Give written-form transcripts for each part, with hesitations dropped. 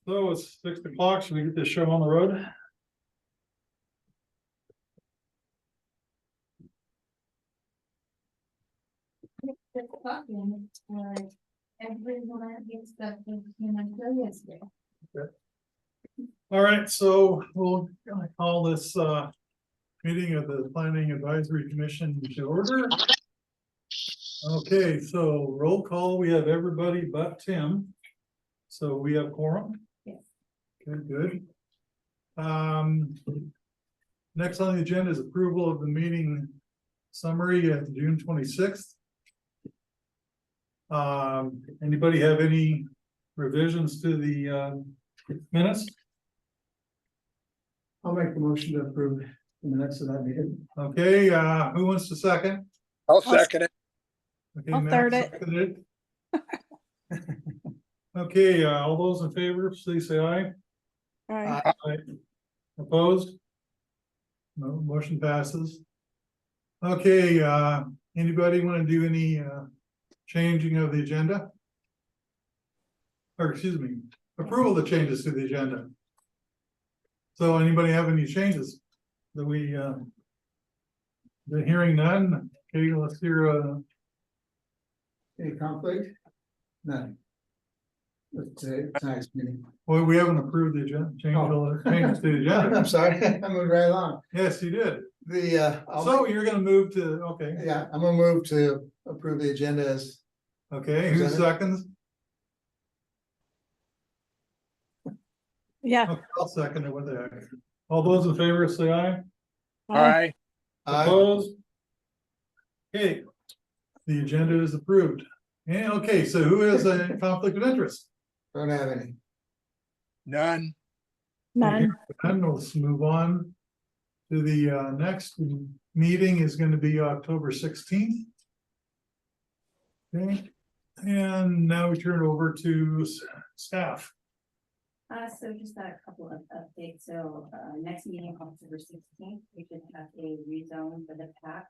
So it's 6 o'clock. Should we get this show on the road? Everyone gets the human yesterday. All right, so we'll call this meeting of the Planning Advisory Commission to order. Okay, so roll call, we have everybody but Tim. So we have quorum? Yes. Okay, good. Next on the agenda is approval of the meeting summary of June 26th. Anybody have any revisions to the minutes? I'll make the motion to approve the minutes of that meeting. Okay, who wants to second? I'll second it. Okay, I'll Matt third it. seconded it. Okay, all those in favor, please say aye. Aye. Aye. Opposed? No, motion passes. Okay, anybody want to do any changing of the agenda? Or excuse me, approval of the changes to the agenda. So anybody have any changes that we the hearing none? Okay, let's hear Any conflict? None. With tonight's meeting. well, we haven't approved the agenda, changes to the agenda. I'm sorry, I'm moving right along. Yes, you did. So, You're gonna move to, okay, yeah, I'm gonna move to approve the agenda as. okay, who Presented. seconds? Yeah. Okay, I'll second it with the heck. All those in favor say aye. Aye. Opposed? Okay, the agenda is approved. And okay, so who has a conflict of interest? Don't have any. None. None. And let's move on to the next meeting is going to be October 16th. Okay, and now we turn over to staff. So just a couple of updates. So, next meeting, October 16th, we should have a rezone for the PAC.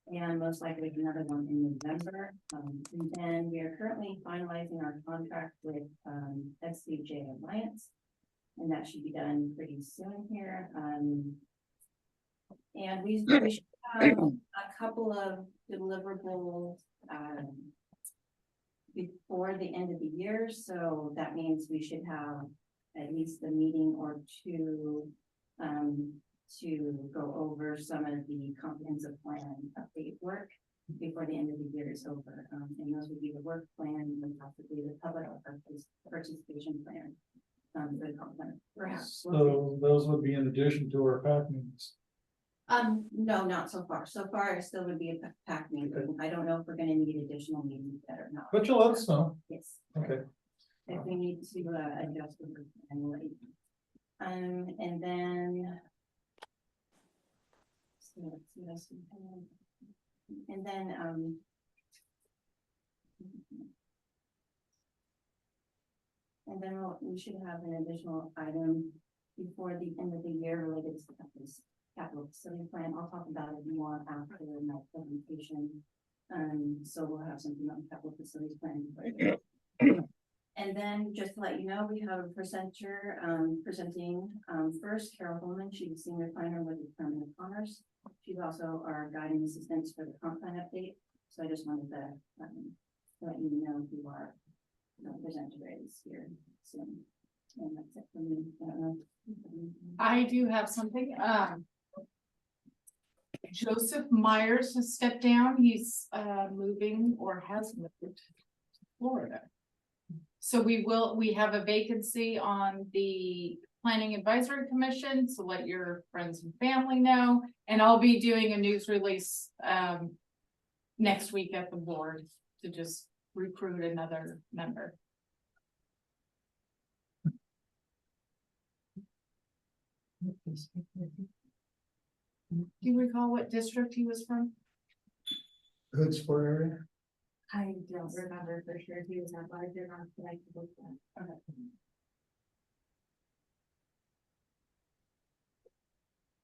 And most likely another one in November. And then we are currently finalizing our contract with, SCJ Alliance. And that should be done pretty soon here. And we should have a couple of deliverables, before the end of the year, so that means we should have at least a meeting or two to go over some of the comprehensive plan update work before the end of the year is over. And those would be the work plan and possibly the public participation plan. For the comp plan, perhaps. So those would be in addition to our PAC meetings. No, not so far. So far, it still would be a PAC meeting. I don't know if we're gonna need additional meetings that or not. But you'll let us know. Yes. Okay. If we need to adjust the group anyway. And then. So let's see what else we have. And then, we should have an additional item before the end of the year related to this capital facility plan. I'll talk about it more after my presentation. So we'll have something on the capital facilities plan. And then just to let you know, we have a presenter presenting first, Carol Holman. She's a senior planner with the Department of Commerce. She's also our guiding assistant for the comp plan update. So I just wanted to let you know who our presenter is here soon. And that's it for me. I don't know. I do have something, Joseph Myers has stepped down, he's moving or has moved to Florida. So we have a vacancy on the Planning Advisory Commission, so let your friends and family know, and I'll be doing a news release next week at the board to just recruit another member. Do you recall what district he was from? Hood Sport area. I don't remember for sure if he was that large or not, but I can look that. Okay.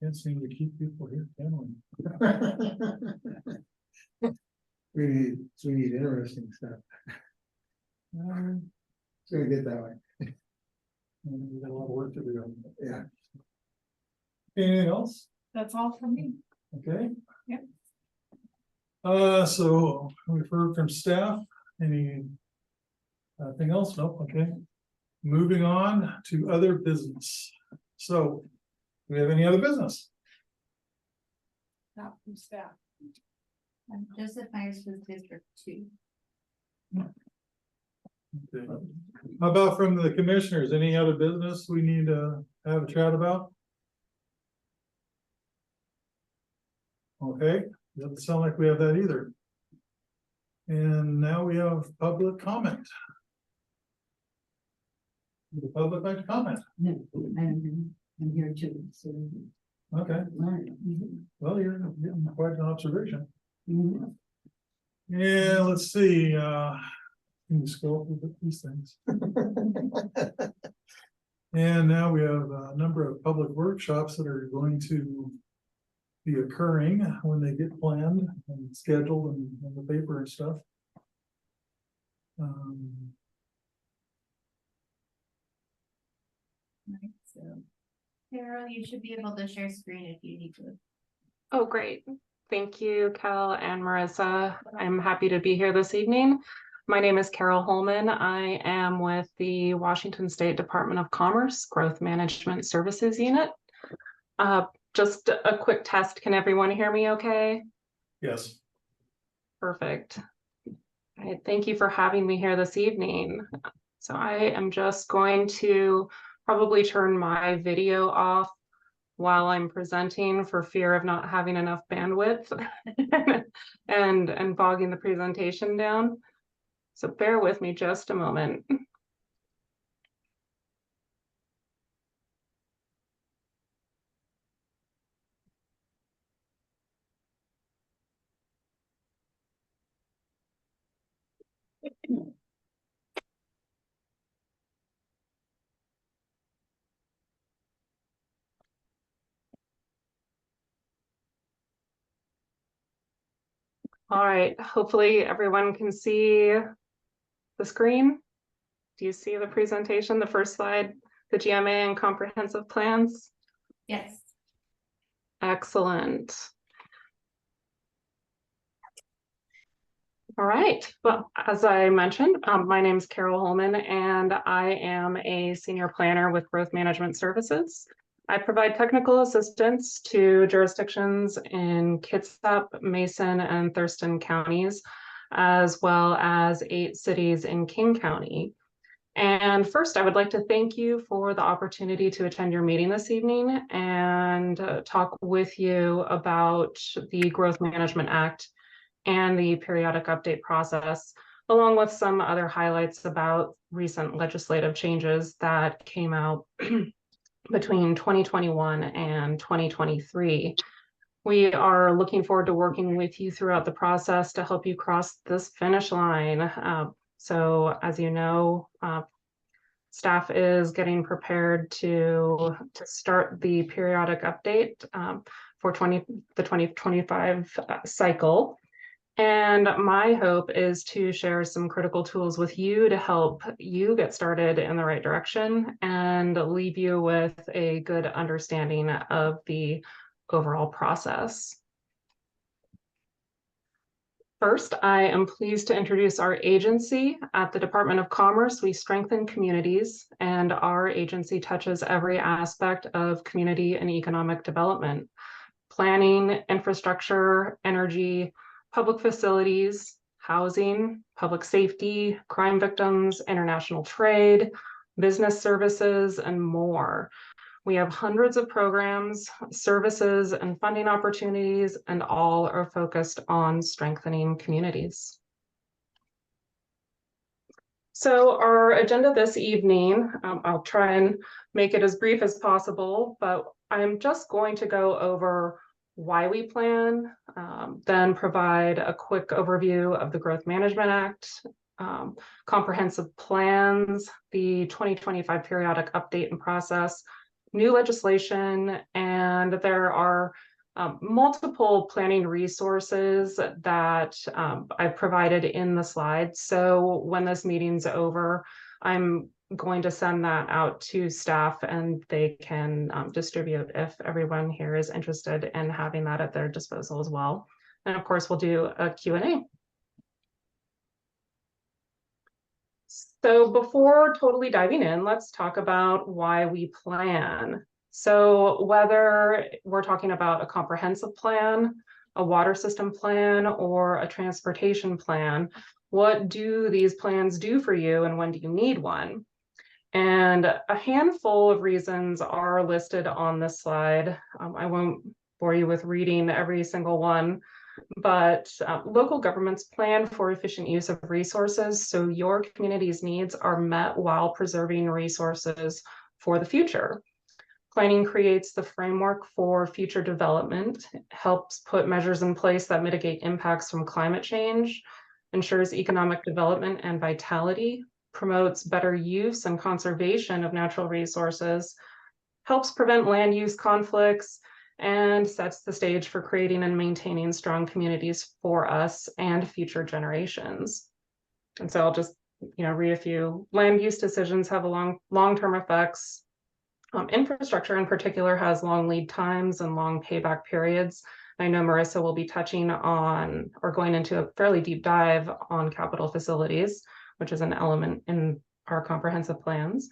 Can't seem to keep people here, can we? We need interesting stuff. It's gonna get that way. And we got a lot of work to do. Yeah. Anything else? That's all for me. Okay. Yep. So we've heard from staff, any? Thing else? Nope, okay. Moving on to other business. So, do we have any other business? Not from staff. Joseph Myers was District 2. Okay. How about from the commissioners? Any other business we need to have a chat about? Okay, doesn't sound like we have that either. And now we have public comment. The public like to comment. No, I'm here too, so. Okay, Mhm. well, you're getting quite an observation. Mhm. Yeah, let's see, can you scroll through these things? And now we have a number of public workshops that are going to be occurring when they get planned and scheduled and in the paper and stuff. Right, so. Carol, you should be able to share screen if you need to. Oh, great. Thank you, Cal and Marissa. I'm happy to be here this evening. My name is Carol Holman. I am with the Washington State Department of Commerce Growth Management Services Unit. Just a quick test. Can everyone hear me okay? Yes. Perfect. All right, thank you for having me here this evening. So I am just going to probably turn my video off while I'm presenting for fear of not having enough bandwidth and bogging the presentation down. So bear with me just a moment. All right, hopefully everyone can see the screen. Do you see the presentation, the first slide, the GMA and comprehensive plans? Yes. Excellent. All right, well, as I mentioned, my name is Carol Holman and I am a senior planner with Growth Management Services. I provide technical assistance to jurisdictions in Kitsap, Mason, and Thurston counties, as well as 8 cities in King County. And first, I would like to thank you for the opportunity to attend your meeting this evening and talk with you about the Growth Management Act and the periodic update process, along with some other highlights about recent legislative changes that came out between 2021 and 2023. We are looking forward to working with you throughout the process to help you cross this finish line. So as you know, staff is getting prepared to start the periodic update for the 2025 cycle. And my hope is to share some critical tools with you to help you get started in the right direction and leave you with a good understanding of the overall process. First, I am pleased to introduce our agency. At the Department of Commerce, we strengthen communities, and our agency touches every aspect of community and economic development: planning, infrastructure, energy, public facilities, housing, public safety, crime victims, international trade, business services, and more. We have hundreds of programs, services, and funding opportunities, and all are focused on strengthening communities. So our agenda this evening, I'll try and make it as brief as possible, but I'm just going to go over why we plan, then provide a quick overview of the Growth Management Act, comprehensive plans, the 2025 periodic update and process, new legislation, and there are multiple planning resources that I've provided in the slides. So when this meeting's over, I'm going to send that out to staff and they can distribute if everyone here is interested in having that at their disposal as well. And of course, we'll do a Q&A. So before totally diving in, let's talk about why we plan. So whether we're talking about a comprehensive plan, a water system plan, or a transportation plan, what do these plans do for you and when do you need one? And a handful of reasons are listed on this slide. I won't bore you with reading every single one, but local governments plan for efficient use of resources so your community's needs are met while preserving resources for the future. Planning creates the framework for future development, helps put measures in place that mitigate impacts from climate change, ensures economic development and vitality, promotes better use and conservation of natural resources, helps prevent land use conflicts, and sets the stage for creating and maintaining strong communities for us and future generations. And so I'll just, read a few. Land use decisions have a long-term effects. Infrastructure in particular has long lead times and long payback periods. I know Marissa will be touching on or going into a fairly deep dive on capital facilities, which is an element in our comprehensive plans.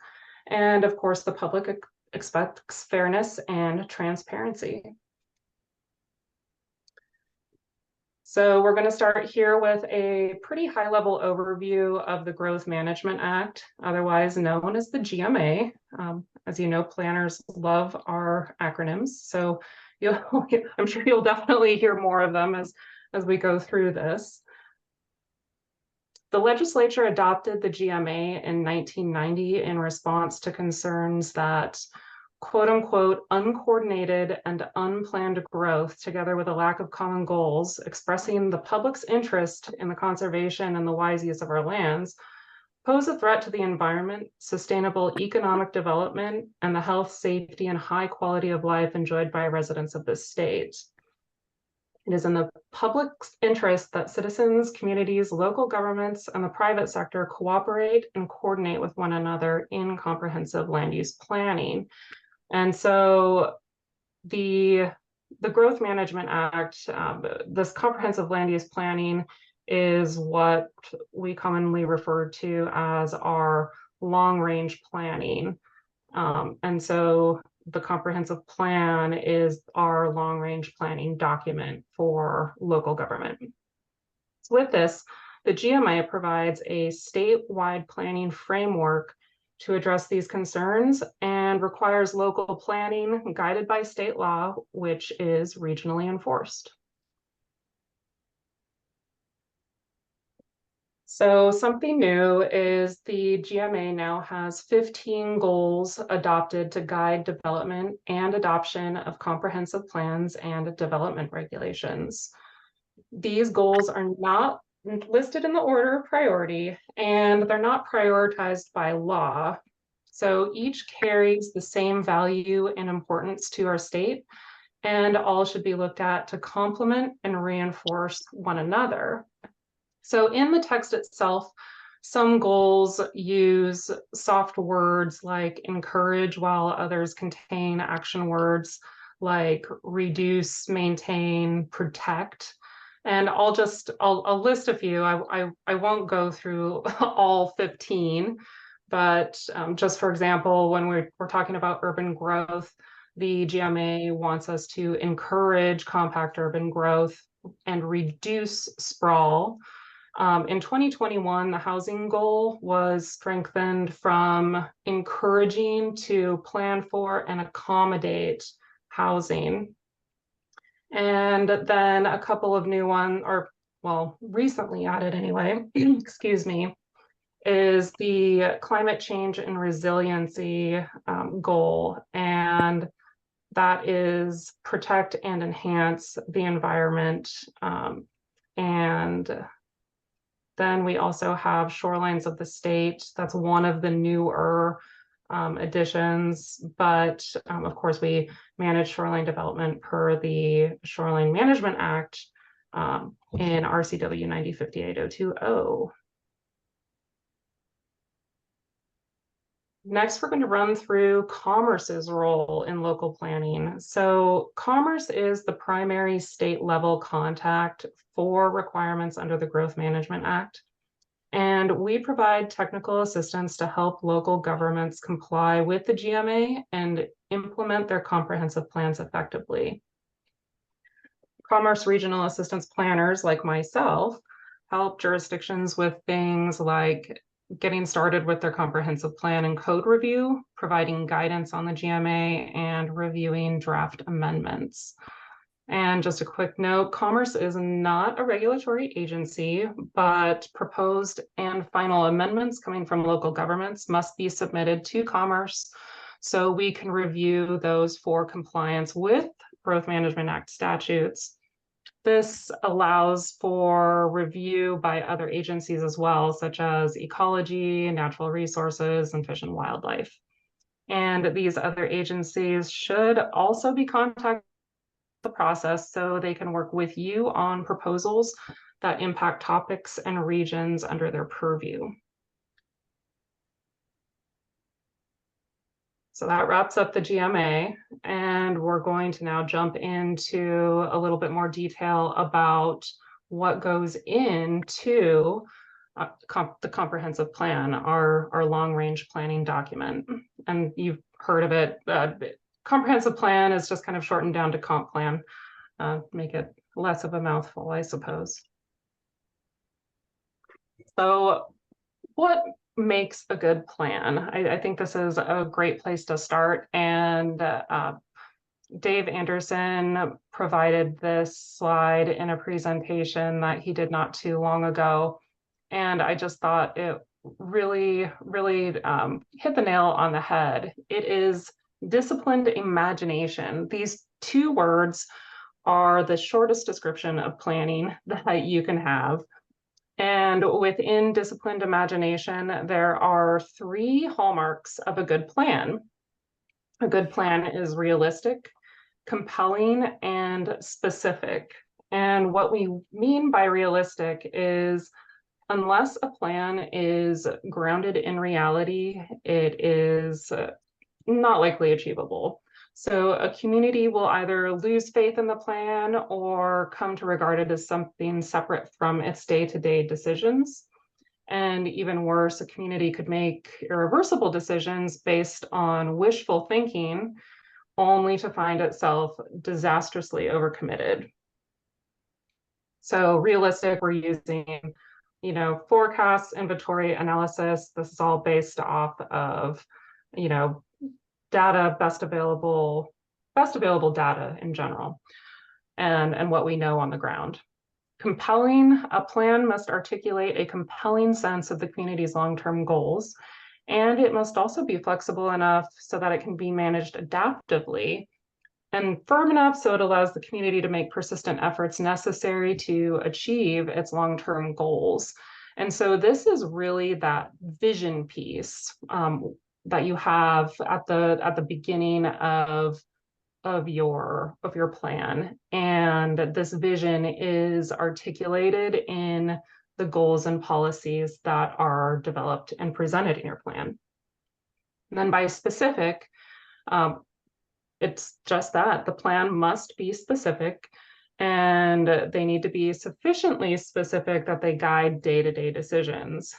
And of course, the public expects fairness and transparency. So we're going to start here with a pretty high-level overview of the Growth Management Act, otherwise known as the GMA. As you know, planners love our acronyms, so I'm sure you'll definitely hear more of them as we go through this. The legislature adopted the GMA in 1990 in response to concerns that quote unquote uncoordinated and unplanned growth, together with a lack of common goals, expressing the public's interest in the conservation and the wise use of our lands, pose a threat to the environment, sustainable economic development, and the health, safety, and high quality of life enjoyed by residents of this state. It is in the public's interest that citizens, communities, local governments, and the private sector cooperate and coordinate with one another in comprehensive land use planning. And so the Growth Management Act, this comprehensive land use planning is what we commonly refer to as our long-range planning. And so the comprehensive plan is our long-range planning document for local government. So with this, the GMA provides a statewide planning framework to address these concerns and requires local planning guided by state law, which is regionally enforced. So something new is the GMA now has 15 goals adopted to guide development and adoption of comprehensive plans and development regulations. These goals are not listed in the order of priority, and they're not prioritized by law. So each carries the same value and importance to our state, and all should be looked at to complement and reinforce one another. So in the text itself, some goals use soft words like encourage, while others contain action words like reduce, maintain, protect. And I'll list a few. I won't go through all 15, but just for example, when we're talking about urban growth, the GMA wants us to encourage compact urban growth and reduce sprawl. In 2021, the housing goal was strengthened from encouraging to plan for and accommodate housing. And then a couple of new ones, or well, recently added anyway, excuse me, is the climate change and resiliency goal. And that is protect and enhance the environment. And then we also have shorelines of the state. That's one of the newer additions, but of course we manage shoreline development per the Shoreline Management Act in RCW 9058-020. Next, we're going to run through Commerce's role in local planning. So Commerce is the primary state level contact for requirements under the Growth Management Act. And we provide technical assistance to help local governments comply with the GMA and implement their comprehensive plans effectively. Commerce Regional Assistance Planners like myself help jurisdictions with things like getting started with their comprehensive plan and code review, providing guidance on the GMA, and reviewing draft amendments. And just a quick note, Commerce is not a regulatory agency, but proposed and final amendments coming from local governments must be submitted to Commerce so we can review those for compliance with Growth Management Act statutes. This allows for review by other agencies as well, such as ecology, natural resources, and fish and wildlife. And these other agencies should also be contacted the process so they can work with you on proposals that impact topics and regions under their purview. So that wraps up the GMA, and we're going to now jump into a little bit more detail about what goes into the comprehensive plan, our long-range planning document. And you've heard of it. Comprehensive plan is just kind of shortened down to comp plan, make it less of a mouthful, I suppose. So what makes a good plan? I think this is a great place to start. And Dave Anderson provided this slide in a presentation that he did not too long ago. And I just thought it really, really hit the nail on the head. It is disciplined imagination. These two words are the shortest description of planning that you can have. And within disciplined imagination, there are three hallmarks of a good plan. A good plan is realistic, compelling, and specific. And what we mean by realistic is unless a plan is grounded in reality, it is not likely achievable. So a community will either lose faith in the plan or come to regard it as something separate from its day-to-day decisions. And even worse, a community could make irreversible decisions based on wishful thinking, only to find itself disastrously overcommitted. So realistic, we're using, forecasts, inventory analysis. This is all based off of, data, best available data in general, and what we know on the ground. Compelling, a plan must articulate a compelling sense of the community's long-term goals, and it must also be flexible enough so that it can be managed adaptively, and firm enough so it allows the community to make persistent efforts necessary to achieve its long-term goals. And so this is really that vision piece that you have at the beginning of your plan. And this vision is articulated in the goals and policies that are developed and presented in your plan. And then by specific, it's just that the plan must be specific, and they need to be sufficiently specific that they guide day-to-day decisions.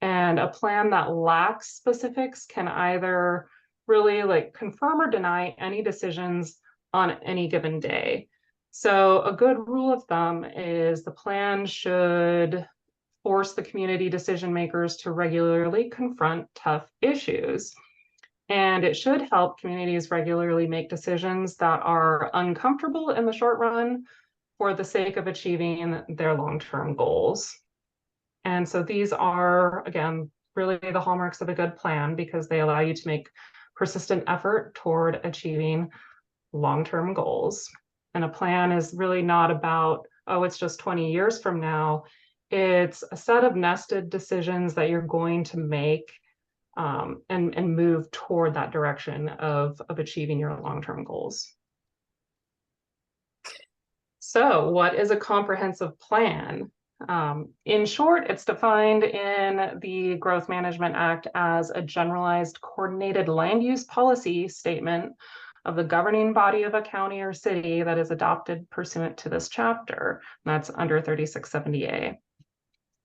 And a plan that lacks specifics can either really confirm or deny any decisions on any given day. So a good rule of thumb is the plan should force the community decision makers to regularly confront tough issues. And it should help communities regularly make decisions that are uncomfortable in the short run for the sake of achieving their long-term goals. And so these are, again, really the hallmarks of a good plan because they allow you to make persistent effort toward achieving long-term goals. And a plan is really not about, oh, it's just 20 years from now. It's a set of nested decisions that you're going to make and move toward that direction of achieving your long-term goals. So what is a comprehensive plan? In short, it's defined in the Growth Management Act as a generalized coordinated land use policy statement of the governing body of a county or city that is adopted pursuant to this chapter. And that's under 3670A.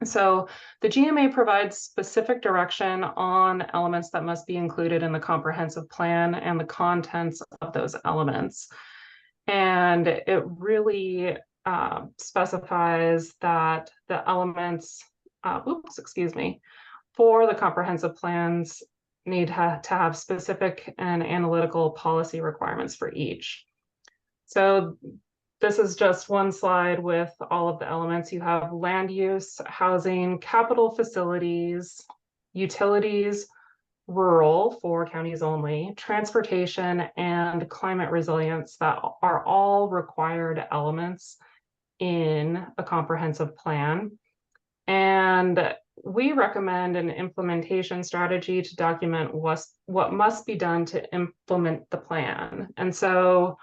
So the GMA provides specific direction on elements that must be included in the comprehensive plan and the contents of those elements. And it really specifies that the elements, for the comprehensive plans need to have specific and analytical policy requirements for each. So this is just one slide with all of the elements. You have land use, housing, capital facilities, utilities, rural for counties only, transportation, and climate resilience that are all required elements in a comprehensive plan. And we recommend an implementation strategy to document what must be done to implement the plan. And so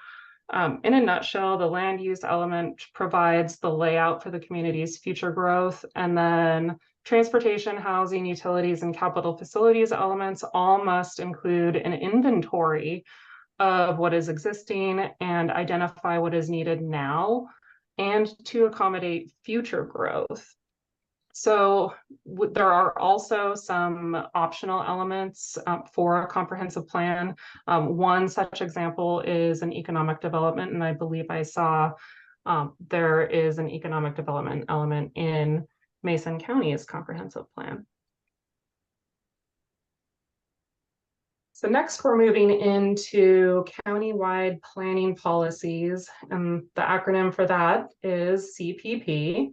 in a nutshell, the land use element provides the layout for the community's future growth, and then transportation, housing, utilities, and capital facilities elements all must include an inventory of what is existing and identify what is needed now and to accommodate future growth. So there are also some optional elements for a comprehensive plan. One such example is an economic development, and I believe I saw there is an economic development element in Mason County's comprehensive plan. So next we're moving into countywide planning policies, and the acronym for that is CPP.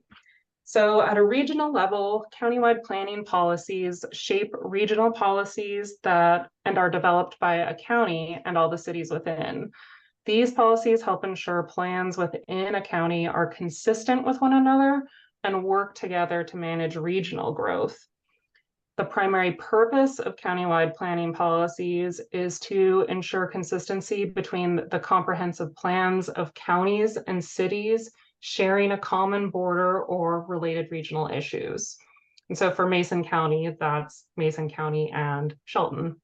So at a regional level, countywide planning policies shape regional policies and are developed by a county and all the cities within. These policies help ensure plans within a county are consistent with one another and work together to manage regional growth. The primary purpose of countywide planning policies is to ensure consistency between the comprehensive plans of counties and cities sharing a common border or related regional issues. And so for Mason County, that's Mason County and Shelton.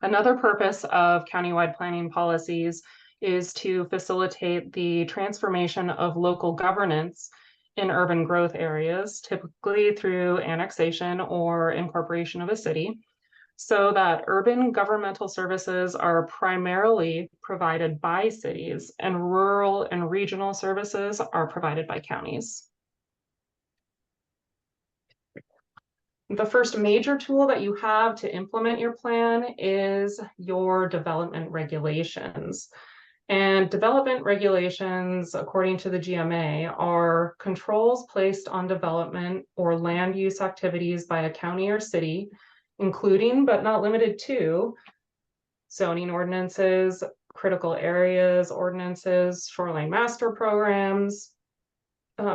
Another purpose of countywide planning policies is to facilitate the transformation of local governance in urban growth areas, typically through annexation or incorporation of a city, so that urban governmental services are primarily provided by cities and rural and regional services are provided by counties. The first major tool that you have to implement your plan is your development regulations. And development regulations, according to the GMA, are controls placed on development or land use activities by a county or city, including but not limited to zoning ordinances, critical areas ordinances, shoreline master programs,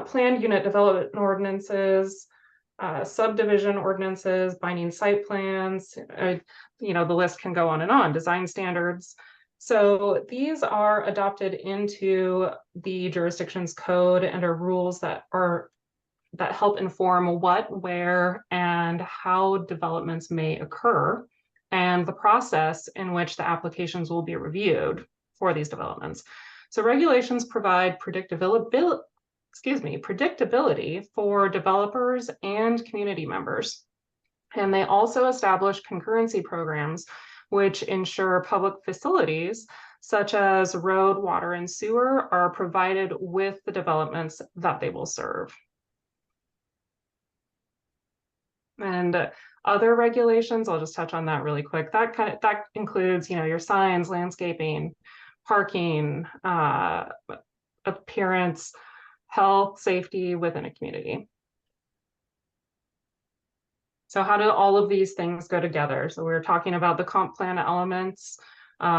planned unit development ordinances, subdivision ordinances, binding site plans, the list can go on and on, design standards. So these are adopted into the jurisdiction's code and are rules that help inform what, where, and how developments may occur, and the process in which the applications will be reviewed for these developments. So regulations provide predictability for developers and community members. And they also establish concurrency programs which ensure public facilities such as road, water, and sewer are provided with the developments that they will serve. And other regulations, I'll just touch on that really quick. That includes, your signs, landscaping, parking, appearance, health, safety within a community. So how do all of these things go together? So we were talking about the comp plan elements.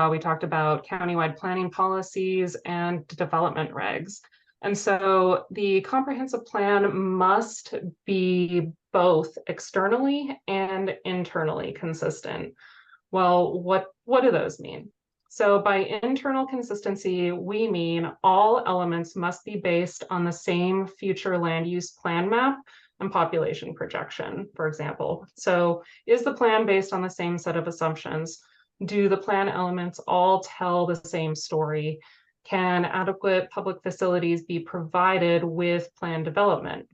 We talked about countywide planning policies and development regs. And so the comprehensive plan must be both externally and internally consistent. Well, what do those mean? So by internal consistency, we mean all elements must be based on the same future land use plan map and population projection, for example. So is the plan based on the same set of assumptions? Do the plan elements all tell the same story? Can adequate public facilities be provided with plan development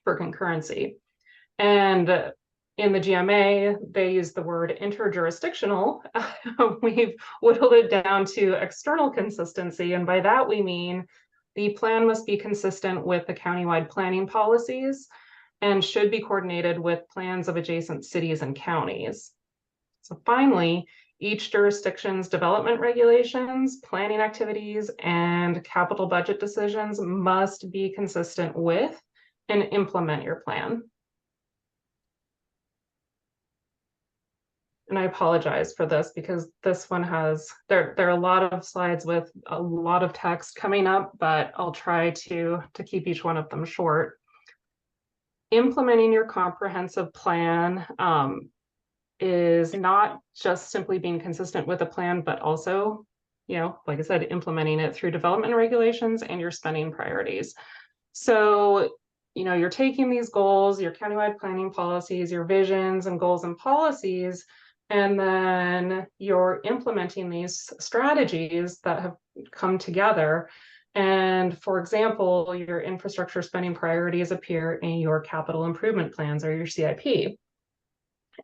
for concurrency? And in the GMA, they use the word interjurisdictional. We've whittled it down to external consistency. And by that, we mean the plan must be consistent with the countywide planning policies and should be coordinated with plans of adjacent cities and counties. So finally, each jurisdiction's development regulations, planning activities, and capital budget decisions must be consistent with and implement your plan. And I apologize for this because this one has, there are a lot of slides with a lot of text coming up, but I'll try to keep each one of them short. Implementing your comprehensive plan is not just simply being consistent with a plan, but also, like I said, implementing it through development regulations and your spending priorities. So, you're taking these goals, your countywide planning policies, your visions and goals and policies, and then you're implementing these strategies that have come together. And for example, your infrastructure spending priorities appear in your capital improvement plans or your CIP.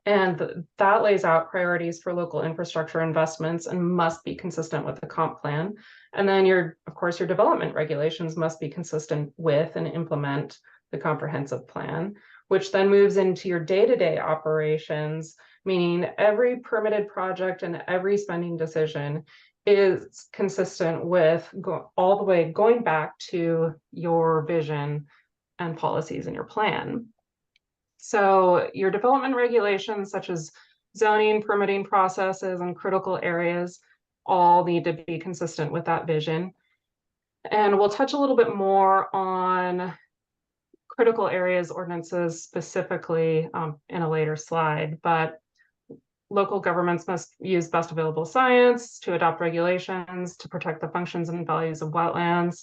And that lays out priorities for local infrastructure investments and must be consistent with the comp plan. And then of course, your development regulations must be consistent with and implement the comprehensive plan, which then moves into your day-to-day operations, meaning every permitted project and every spending decision is consistent with all the way going back to your vision and policies in your plan. So your development regulations, such as zoning, permitting processes, and critical areas, all need to be consistent with that vision. And we'll touch a little bit more on critical areas ordinances specifically in a later slide, but local governments must use best available science to adopt regulations to protect the functions and values of wetlands,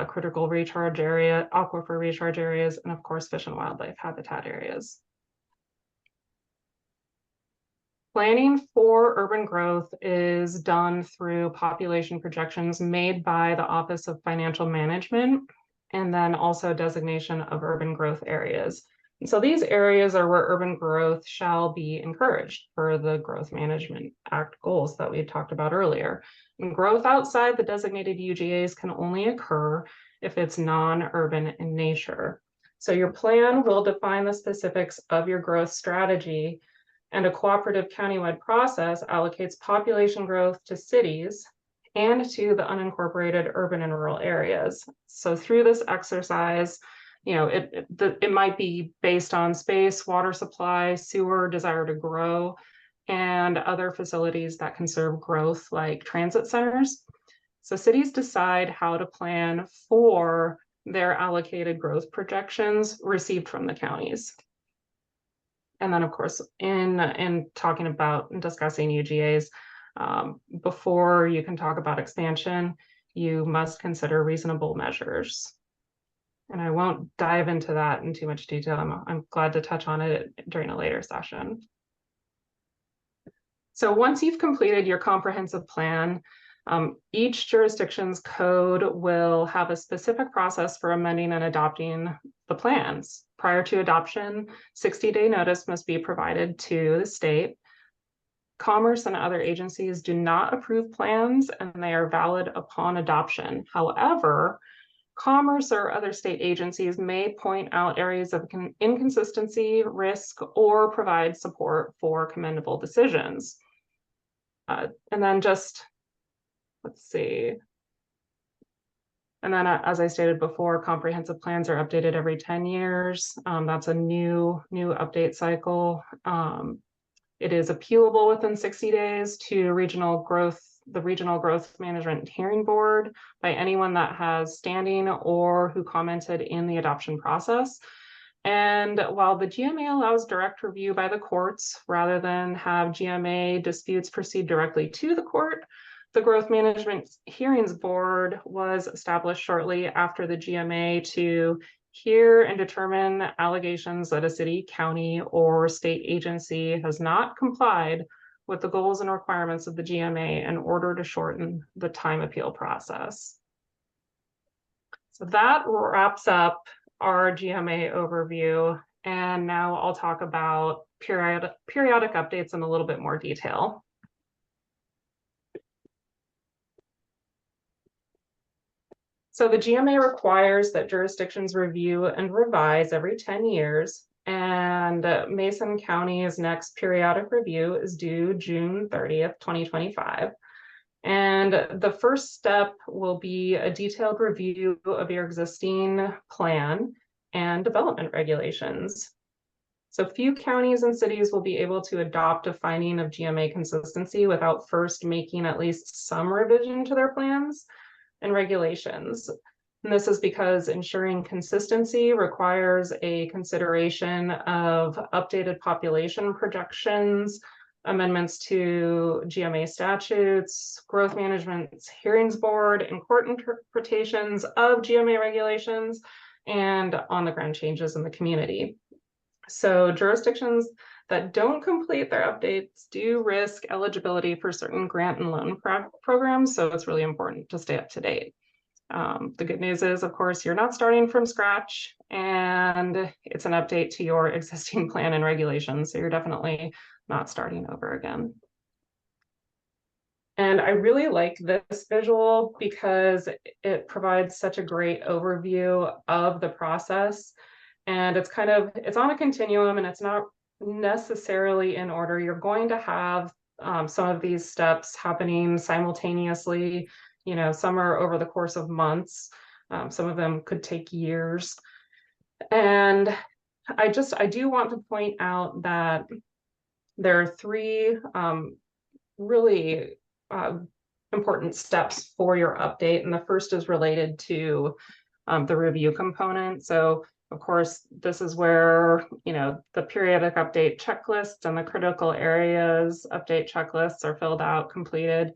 critical recharge area, aquifer recharge areas, and of course, fish and wildlife habitat areas. Planning for urban growth is done through population projections made by the Office of Financial Management, and then also designation of urban growth areas. And so these areas are where urban growth shall be encouraged for the Growth Management Act goals that we had talked about earlier. And growth outside the designated UGAs can only occur if it's non-urban in nature. So your plan will define the specifics of your growth strategy, and a cooperative countywide process allocates population growth to cities and to the unincorporated urban and rural areas. So through this exercise, it might be based on space, water supply, sewer, desire to grow, and other facilities that can serve growth like transit centers. So cities decide how to plan for their allocated growth projections received from the counties. And then of course, in talking about and discussing UGAs, before you can talk about expansion, you must consider reasonable measures. And I won't dive into that in too much detail. I'm glad to touch on it during a later session. So once you've completed your comprehensive plan, each jurisdiction's code will have a specific process for amending and adopting the plans. Prior to adoption, 60-day notice must be provided to the state. Commerce and other agencies do not approve plans, and they are valid upon adoption. However, Commerce or other state agencies may point out areas of inconsistency, risk, or provide support for commendable decisions. And then let's see. And then as I stated before, comprehensive plans are updated every 10 years. That's a new update cycle. It is appealable within 60 days to the Regional Growth Management Hearing Board by anyone that has standing or who commented in the adoption process. And while the GMA allows direct review by the courts rather than have GMA disputes proceed directly to the court, The Growth Management Hearings Board was established shortly after the GMA to hear and determine allegations that a city, county, or state agency has not complied with the goals and requirements of the GMA in order to shorten the time appeal process. So that wraps up our GMA overview. And now I'll talk about periodic updates in a little bit more detail. So the GMA requires that jurisdictions review and revise every 10 years, and Mason County's next periodic review is due June 30th, 2025. And the first step will be a detailed review of your existing plan and development regulations. So few counties and cities will be able to adopt a finding of GMA consistency without first making at least some revision to their plans and regulations. And this is because ensuring consistency requires a consideration of updated population projections, amendments to GMA statutes, Growth Management Hearings Board, and court interpretations of GMA regulations, and on-the-ground changes in the community. So jurisdictions that don't complete their updates do risk eligibility for certain grant and loan programs, so it's really important to stay up to date. The good news is, of course, you're not starting from scratch, and it's an update to your existing plan and regulations, so you're definitely not starting over again. And I really like this visual because it provides such a great overview of the process. And it's on a continuum, and it's not necessarily in order. You're going to have some of these steps happening simultaneously. You know, some are over the course of months. Some of them could take years. And I do want to point out that there are three really important steps for your update. And the first is related to the review component. So of course, this is where, you know, the periodic update checklist and the critical areas update checklists are filled out, completed.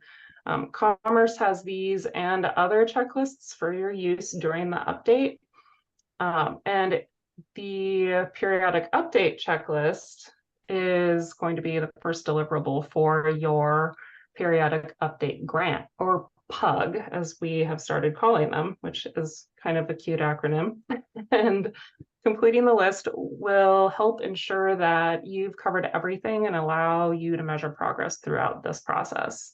Commerce has these and other checklists for your use during the update. And the periodic update checklist is going to be the first deliverable for your periodic update grant, or PUG, as we have started calling them, which is kind of a cute acronym. And completing the list will help ensure that you've covered everything and allow you to measure progress throughout this process.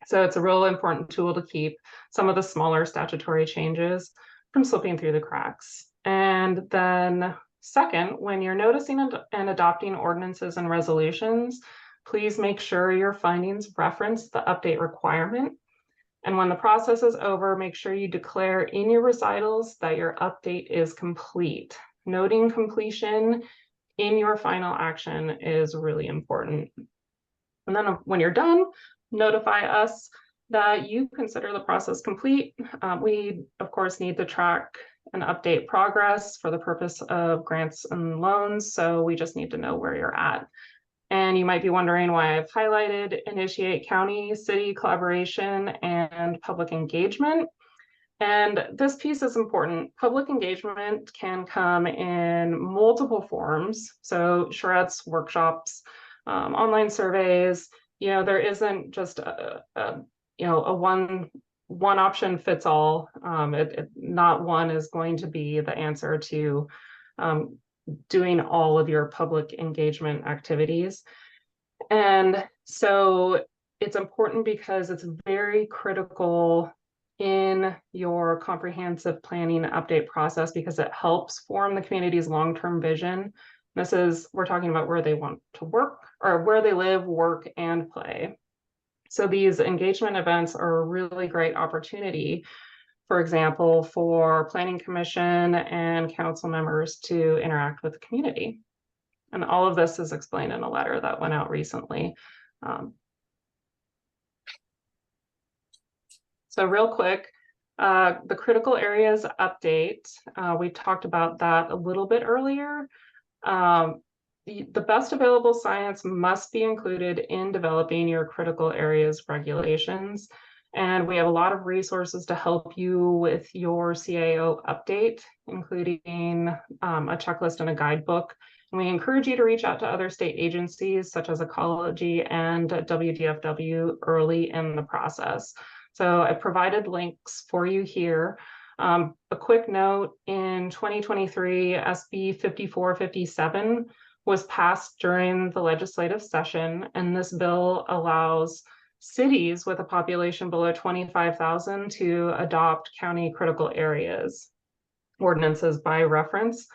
So it's a real important tool to keep some of the smaller statutory changes from slipping through the cracks. And then second, when you're noticing and adopting ordinances and resolutions, please make sure your findings reference the update requirement. And when the process is over, make sure you declare in your recitals that your update is complete. Noting completion in your final action is really important. And then when you're done, notify us that you consider the process complete. We, of course, need to track and update progress for the purpose of grants and loans. So we just need to know where you're at. And you might be wondering why I've highlighted initiate county, city collaboration, and public engagement. And this piece is important. Public engagement can come in multiple forms. So charrettes, workshops, online surveys. You know, there isn't just a one option fits all. Not one is going to be the answer to doing all of your public engagement activities. And so it's important because it's very critical in your comprehensive planning update process, because it helps form the community's long-term vision. We're talking about where they want to work, or where they live, work, and play. So these engagement events are a really great opportunity, for example, for Planning Commission and council members to interact with the community. And all of this is explained in a letter that went out recently. So real quick, the critical areas update, we talked about that a little bit earlier. the best available science must be included in developing your critical areas regulations. And we have a lot of resources to help you with your CAO update, including a checklist and a guidebook. And we encourage you to reach out to other state agencies such as Ecology and WDFW early in the process. So I provided links for you here. A quick note, in 2023, SB 5457 was passed during the legislative session, and this bill allows cities with a population below 25,000 to adopt county critical areas ordinances by reference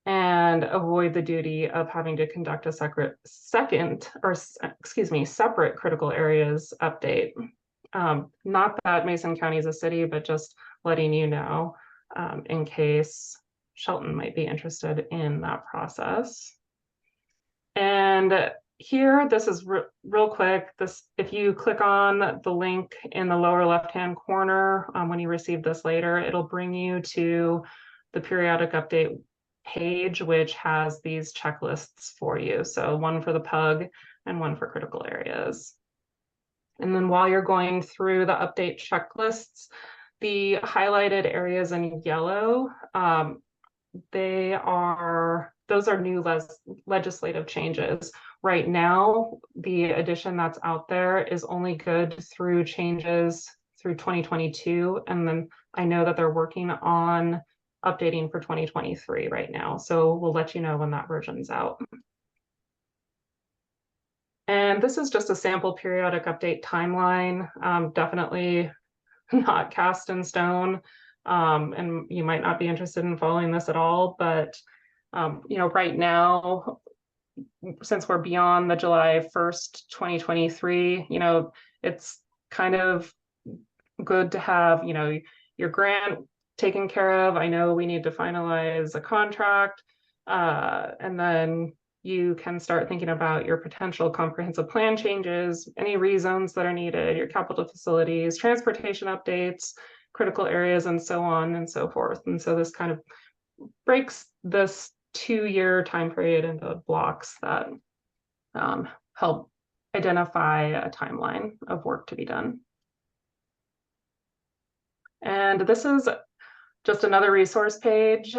and avoid the duty of having to conduct a separate critical areas update. Not that Mason County is a city, but just letting you know in case Shelton might be interested in that process. And here, this is real quick. If you click on the link in the lower left-hand corner, when you receive this later, it'll bring you to the periodic update page, which has these checklists for you. So one for the PUG and one for critical areas. And then while you're going through the update checklists, the highlighted areas in yellow, those are new legislative changes. Right now, the addition that's out there is only good through changes through 2022. And then I know that they're working on updating for 2023 right now. So we'll let you know when that version's out. And this is just a sample periodic update timeline, definitely not cast in stone. And you might not be interested in following this at all, but right now, since we're beyond the July 1st, 2023, it's kind of good to have, your grant taken care of. I know we need to finalize a contract, and then you can start thinking about your potential comprehensive plan changes, any rezones that are needed, your capital facilities, transportation updates, critical areas, and so on and so forth. And so this kind of breaks this 2-year time period into blocks that help identify a timeline of work to be done. And this is just another resource page.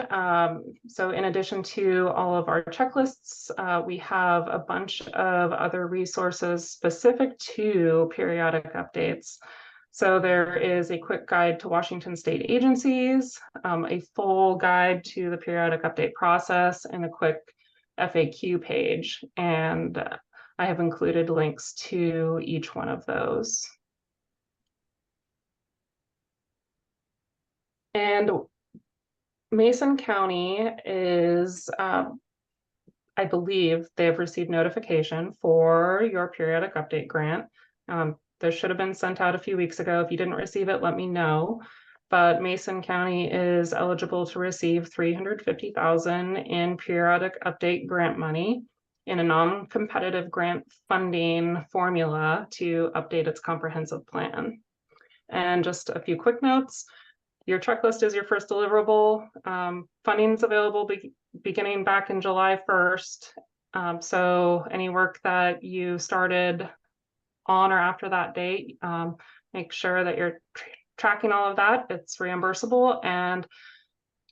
So in addition to all of our checklists, we have a bunch of other resources specific to periodic updates. So there is a quick guide to Washington state agencies, a full guide to the periodic update process, and a quick FAQ page. And I have included links to each one of those. And Mason County is, I believe they've received notification for your periodic update grant. This should have been sent out a few weeks ago. If you didn't receive it, let me know. But Mason County is eligible to receive $350,000 in periodic update grant money in a non-competitive grant funding formula to update its comprehensive plan. And just a few quick notes. Your checklist is your first deliverable. Funding is available beginning back in July 1st. So any work that you started on or after that date, make sure that you're tracking all of that. It's reimbursable, and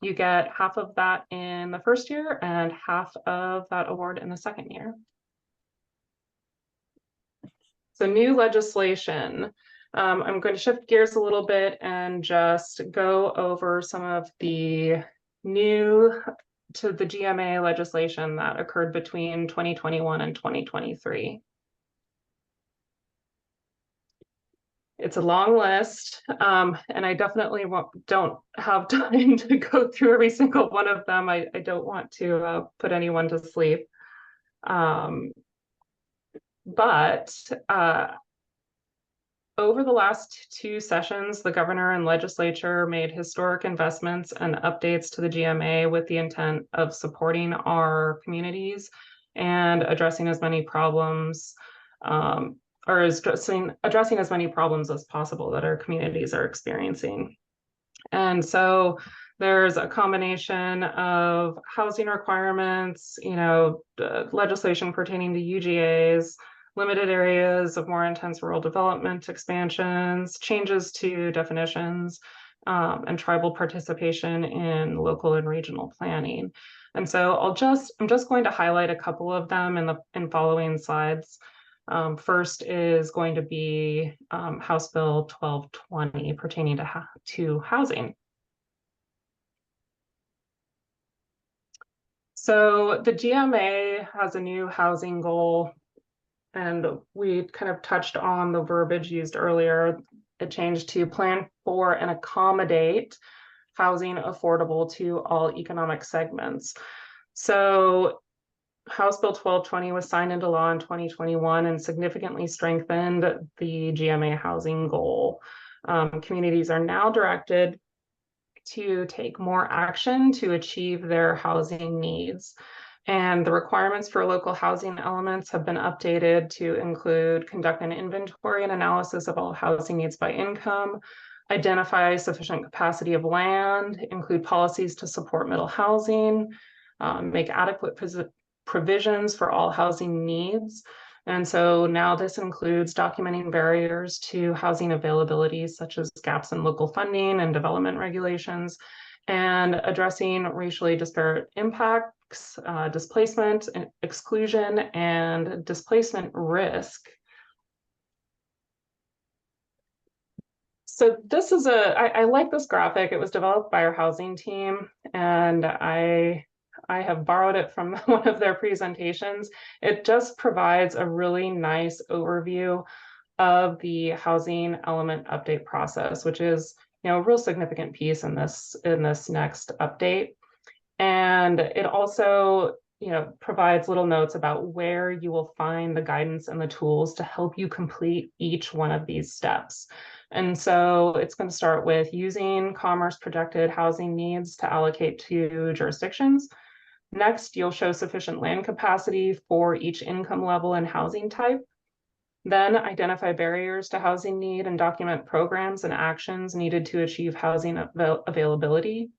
you get half of that in the first year and half of that award in the second year. So new legislation. I'm going to shift gears a little bit and just go over some of the new to the GMA legislation that occurred between 2021 and 2023. It's a long list, and I definitely don't have time to go through every single one of them. I don't want to put anyone to sleep. But over the last 2 sessions, the governor and legislature made historic investments and updates to the GMA with the intent of supporting our communities and addressing as many problems addressing as many problems as possible that our communities are experiencing. And so There's a combination of housing requirements, legislation pertaining to UGAs, limited areas of more intense rural development expansions, changes to definitions, and tribal participation in local and regional planning. And so I'm just going to highlight a couple of them in following slides. First is going to be House Bill 1220 pertaining to housing. So the GMA has a new housing goal, and we kind of touched on the verbiage used earlier. It changed to plan for and accommodate housing affordable to all economic segments. So House Bill 1220 was signed into law in 2021 and significantly strengthened the GMA housing goal. Communities are now directed to take more action to achieve their housing needs. And the requirements for local housing elements have been updated to include conduct an inventory and analysis of all housing needs by income, identify sufficient capacity of land, include policies to support middle housing, make adequate provisions for all housing needs. And so now this includes documenting barriers to housing availability, such as gaps in local funding and development regulations, and addressing racially disparate impacts, displacement, exclusion, and displacement risk. So this is I like this graphic. It was developed by our housing team, and I have borrowed it from one of their presentations. It just provides a really nice overview of the housing element update process, which is, a real significant piece in this next update. And it also, provides little notes about where you will find the guidance and the tools to help you complete each one of these steps. And so it's going to start with using Commerce projected housing needs to allocate to jurisdictions. Next, you'll show sufficient land capacity for each income level and housing type. Then identify barriers to housing need and document programs and actions needed to achieve housing availability.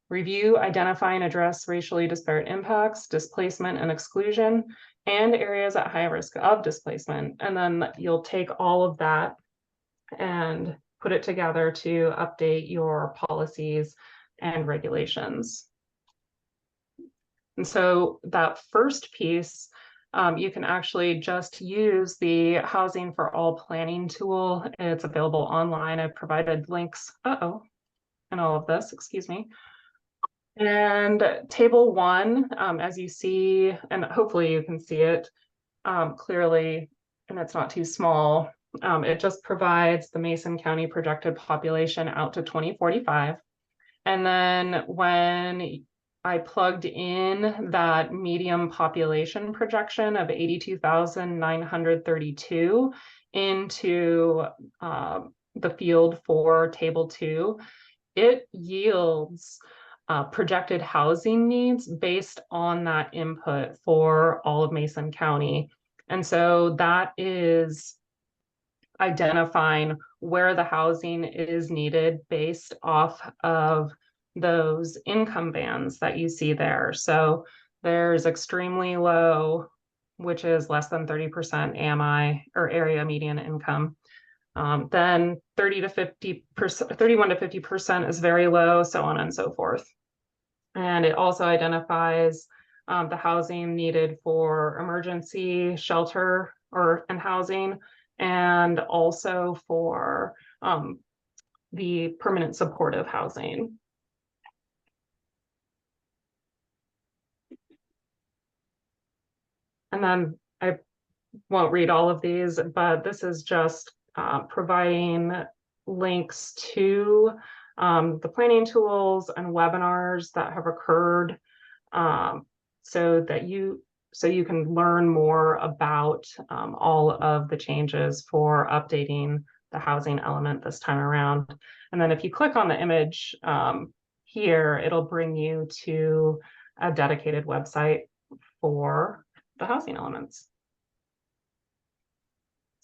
Review, identify, and address racially disparate impacts, displacement and exclusion, and areas at high risk of displacement. And then you'll take all of that and put it together to update your policies and regulations. And so that first piece, you can actually just use the Housing for All planning tool. It's available online. I've provided links, and all of this, excuse me. And table 1, as you see, and hopefully you can see it clearly, and it's not too small. It just provides the Mason County projected population out to 2045. And then when I plugged in that medium population projection of 82,932 into the field for table 2, it yields projected housing needs based on that input for all of Mason County. And so that is identifying where the housing is needed based off of those income bands that you see there. So there's extremely low, which is less than 30% AMI or area median income. Then 30 to 50%, 31 to 50% is very low, so on and so forth. And it also identifies the housing needed for emergency shelter and housing, and also for the permanent supportive housing. And then I won't read all of these, but this is just providing links to the planning tools and webinars that have occurred, so you can learn more about all of the changes for updating the housing element this time around. And then if you click on the image here, it'll bring you to a dedicated website for the housing elements.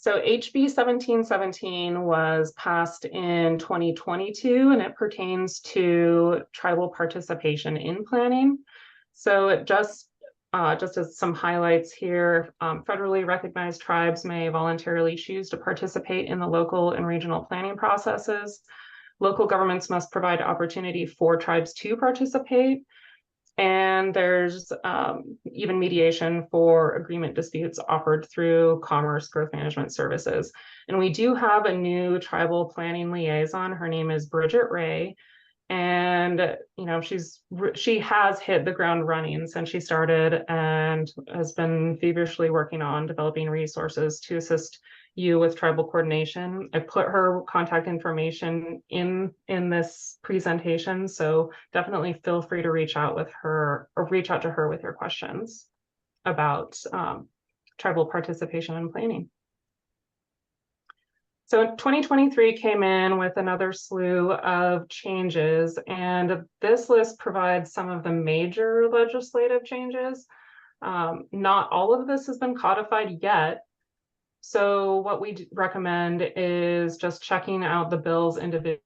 So HB 1717 was passed in 2022, and it pertains to tribal participation in planning. So it just as some highlights here, federally recognized tribes may voluntarily choose to participate in the local and regional planning processes. Local governments must provide opportunity for tribes to participate. And there's even mediation for agreement disputes offered through Commerce Growth Management Services. And we do have a new tribal planning liaison. Her name is Bridget Ray. And she has hit the ground running since she started and has been feverishly working on developing resources to assist you with tribal coordination. I put her contact information in this presentation, so definitely feel free to reach out with her or reach out to her with your questions about tribal participation in planning. So 2023 came in with another slew of changes, and this list provides some of the major legislative changes. Not all of this has been codified yet. So what we recommend is just checking out the bills individually,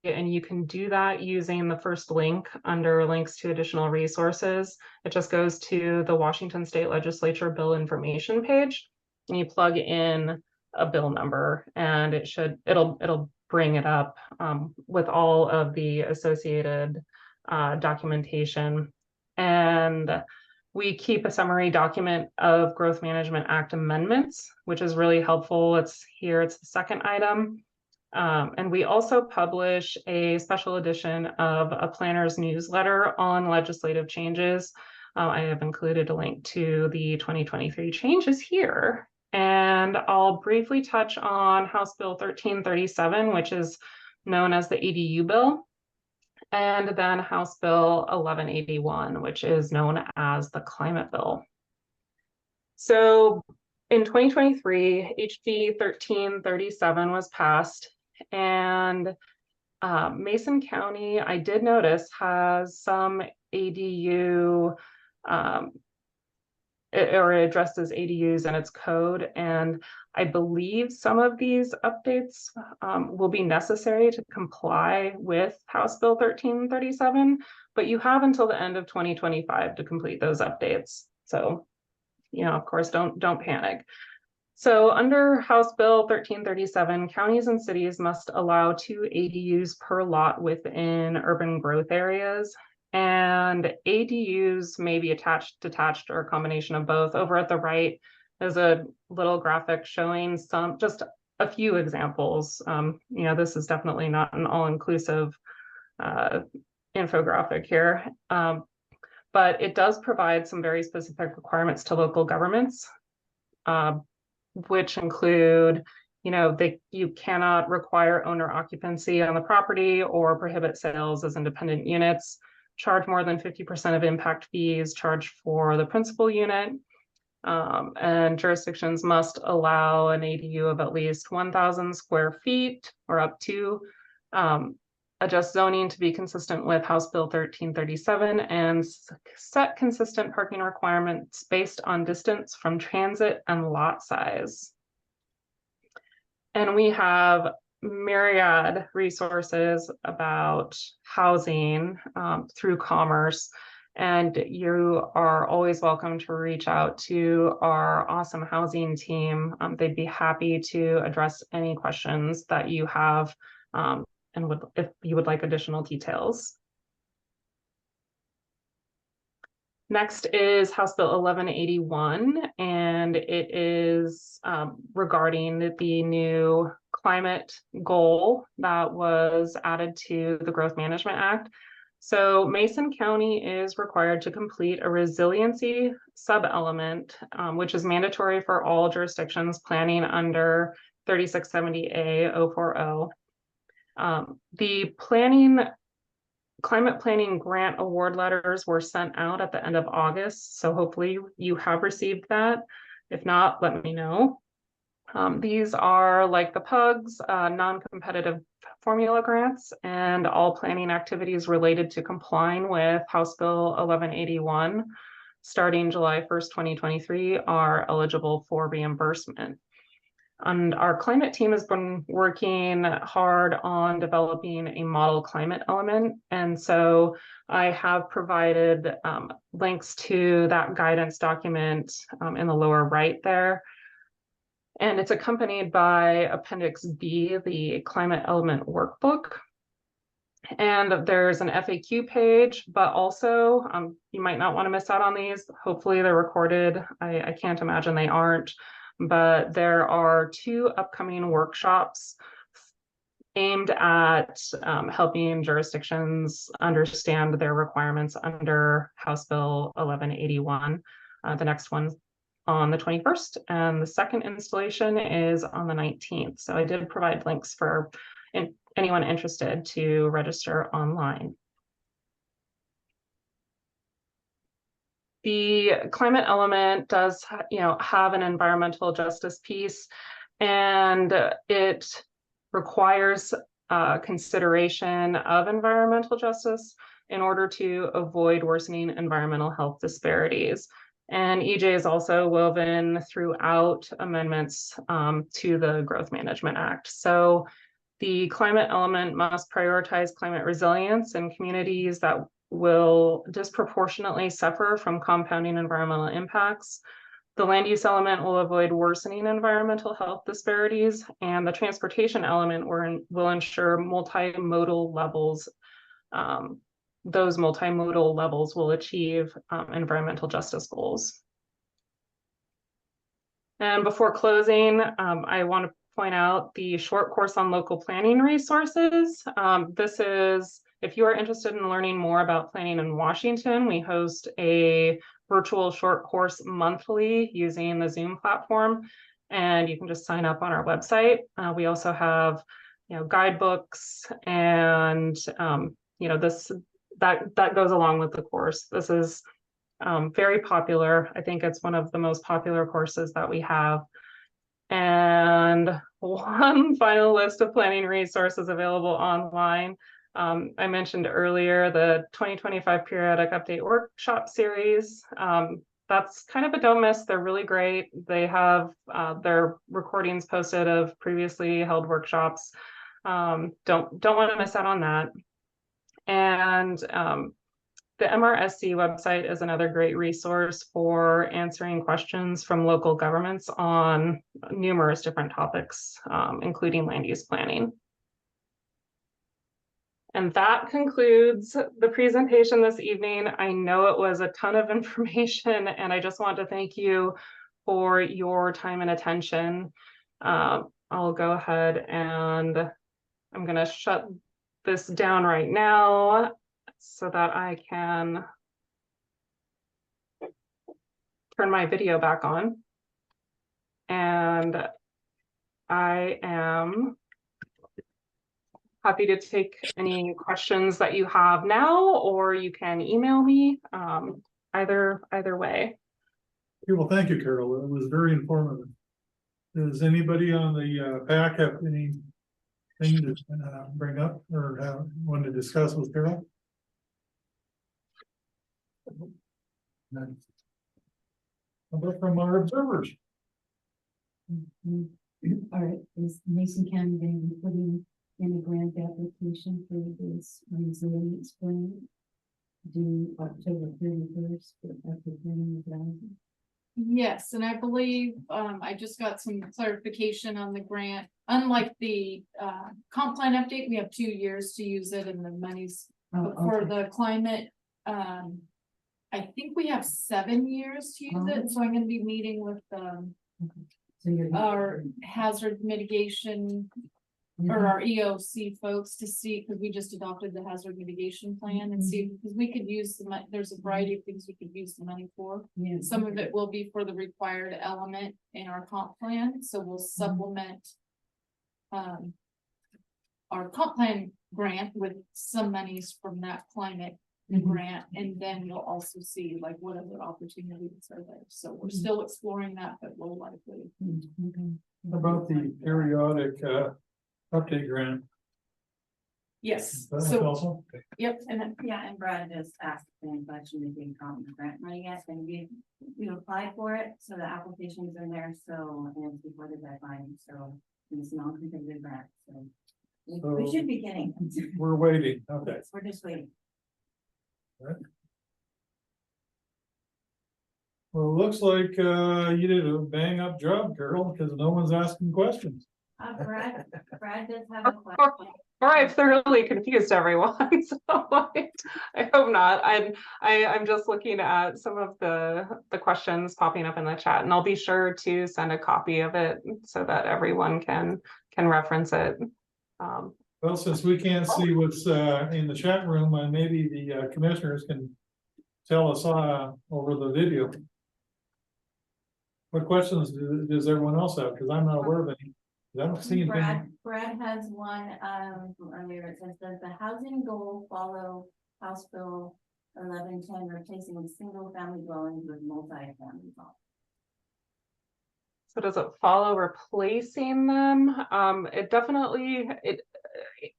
and you can do that using the first link under links to additional resources. It just goes to the Washington State Legislature bill information page, and you plug in a bill number, and it'll bring it up with all of the associated documentation. And we keep a summary document of Growth Management Act amendments, which is really helpful. It's the second item. And we also publish a special edition of a planner's newsletter on legislative changes. I have included a link to the 2023 changes here. And I'll briefly touch on House Bill 1337, which is known as the ADU bill, and then House Bill 1181, which is known as the climate bill. So in 2023, HB 1337 was passed, and Mason County, I did notice, has some ADU or it addresses ADUs in its code, and I believe some of these updates will be necessary to comply with House Bill 1337, but you have until the end of 2025 to complete those updates. So, of course, don't panic. So under House Bill 1337, counties and cities must allow 2 ADUs per lot within urban growth areas. And ADUs may be attached, detached, or a combination of both. Over at the right is a little graphic showing just a few examples. This is definitely not an all-inclusive infographic here, but it does provide some very specific requirements to local governments, which include, you cannot require owner occupancy on the property or prohibit sales as independent units, charge more than 50% of impact fees charged for the principal unit, and jurisdictions must allow an ADU of at least 1,000 square feet or up to, adjust zoning to be consistent with House Bill 1337, and set consistent parking requirements based on distance from transit and lot size. And we have myriad resources about housing through Commerce, and you are always welcome to reach out to our awesome housing team. They'd be happy to address any questions that you have, and if you would like additional details. Next is House Bill 1181, and it is regarding the new climate goal that was added to the Growth Management Act. So Mason County is required to complete a resiliency sub-element, which is mandatory for all jurisdictions planning under 3670A 040. The climate planning grant award letters were sent out at the end of August, so hopefully you have received that. If not, let me know. These are like the PUGs, non-competitive formula grants, and all planning activities related to complying with House Bill 1181 starting July 1st, 2023 are eligible for reimbursement. And our climate team has been working hard on developing a model climate element. And so I have provided links to that guidance document in the lower right there. And it's accompanied by Appendix B, the climate element workbook. And there's an FAQ page, but also you might not want to miss out on these. Hopefully they're recorded. I can't imagine they aren't, but there are 2 upcoming workshops aimed at helping jurisdictions understand their requirements under House Bill 1181. The next one on the 21st, and the second installation is on the 19th. So I did provide links for anyone interested to register online. The climate element does, have an environmental justice piece, and it requires consideration of environmental justice in order to avoid worsening environmental health disparities. And EJ is also woven throughout amendments to the Growth Management Act. So the climate element must prioritize climate resilience in communities that will disproportionately suffer from compounding environmental impacts. The land use element will avoid worsening environmental health disparities, and the transportation element will ensure multimodal levels. Those multimodal levels will achieve environmental justice goals. And before closing, I want to point out the short course on local planning resources. This is, if you are interested in learning more about planning in Washington, we host a virtual short course monthly using the Zoom platform, and you can just sign up on our website. We also have, guidebooks and, that goes along with the course. This is very popular. I think it's one of the most popular courses that we have. And one final list of planning resources available online. I mentioned earlier the 2025 periodic update workshop series. That's kind of a don't miss. They're really great. They have their recordings posted of previously held workshops. Don't want to miss out on that. And the MRSC website is another great resource for answering questions from local governments on numerous different topics, including land use planning. And that concludes the presentation this evening. I know it was a ton of information, and I just want to thank you for your time and attention. I'll go ahead and I'm going to shut this down right now so that I can turn my video back on. And I am happy to take any questions that you have now, or you can email me, either way. Okay, well, thank you, Carol. It was very informative. Does anybody on the PAC have anything to bring up or want to discuss with Carol? None. How about from our observers? All right, is Mason County going to be putting in a grant application for this resilience plan due October 31st after $20,000? Yes, and I believe I just got some clarification on the grant. Unlike the comp plan update, we have 2 years to use it, and the money's for the climate. I think we have 7 years to use it, so I'm going to be meeting with So our hazard mitigation or our EOC folks to see, because we just adopted the hazard mitigation plan, and see, because we could use the money. There's a variety of things we could use the money for. Yeah. Some of it will be for the required element in our comp plan, so we'll supplement our comp plan grant with some monies from that climate grant, and then you'll also see like what other opportunities are there. So we're still exploring that, but we'll likely. How about the periodic update grant? Yes, That was so, also, yep, and then, Yeah, and Brad just asked the same question if we found the grant money yet, and we applied for it, so the application's in there, so, and it's before the deadline, so it's non-competitive grant, so. We should be getting, it. we're waiting, okay. We're just waiting. Well, it looks like, you did a bang up job, Carol, because no one's asking questions. Brad does have a question. Or I've thoroughly confused everyone, so I hope not. I'm just looking at some of the questions popping up in the chat, and I'll be sure to send a copy of it so that everyone can reference it. Well, since we can't see what's in the chat room, maybe the commissioners can tell us over the video. What questions does everyone else have? Because I'm not aware of any. I don't see anything. Brad has one, from earlier, it says, does the housing goal follow House Bill 1110, replacing single family dwellings with multi-family dwellings? So does it follow replacing them? It definitely,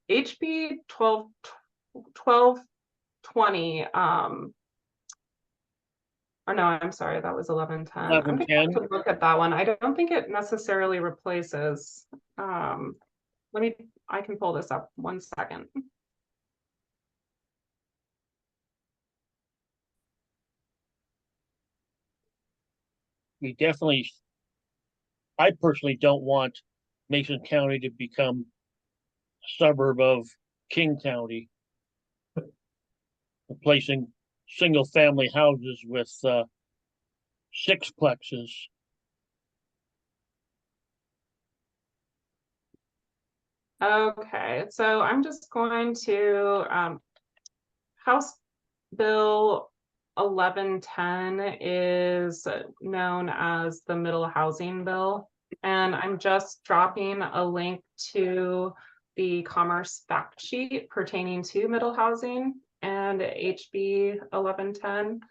HB 1220, or no, I'm sorry, that was 1110. I'm gonna have to look at that one. I don't think it necessarily replaces. I can pull this up 1 second. We definitely, I personally don't want Mason County to become a suburb of King County, replacing single family houses with sixplexes. Okay, so I'm just going to House Bill 1110 is known as the Middle Housing Bill, and I'm just dropping a link to the Commerce fact sheet pertaining to middle housing and HB 1110,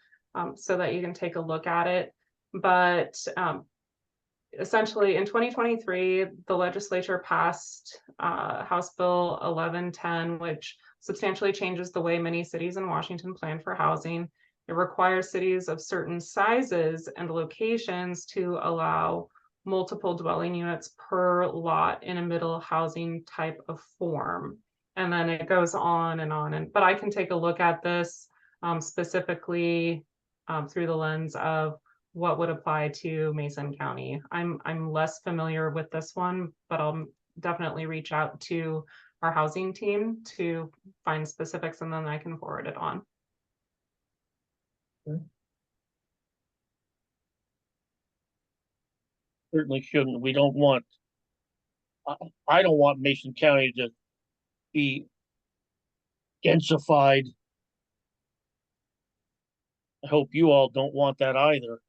so that you can take a look at it. But essentially in 2023, the legislature passed House Bill 1110, which substantially changes the way many cities in Washington plan for housing. It requires cities of certain sizes and locations to allow multiple dwelling units per lot in a middle housing type of form. And then it goes on and on. But I can take a look at this specifically through the lens of what would apply to Mason County. I'm less familiar with this one, but I'll definitely reach out to our housing team to find specifics, and then I can forward it on. Okay. Certainly shouldn't. We don't want, I don't want Mason County to be densified. I hope you all don't want that either.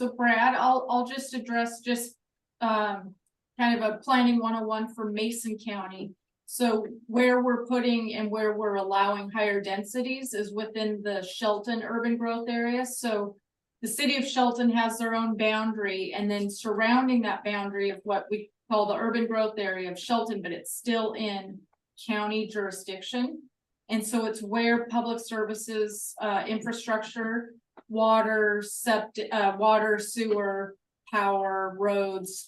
so Brad, I'll just address kind of a planning 101 for Mason County. So where we're putting and where we're allowing higher densities is within the Shelton urban growth area. So the city of Shelton has their own boundary, and then surrounding that boundary of what we call the urban growth area of Shelton, but it's still in county jurisdiction. And so it's where public services, infrastructure, water, septic, water, sewer, power, roads,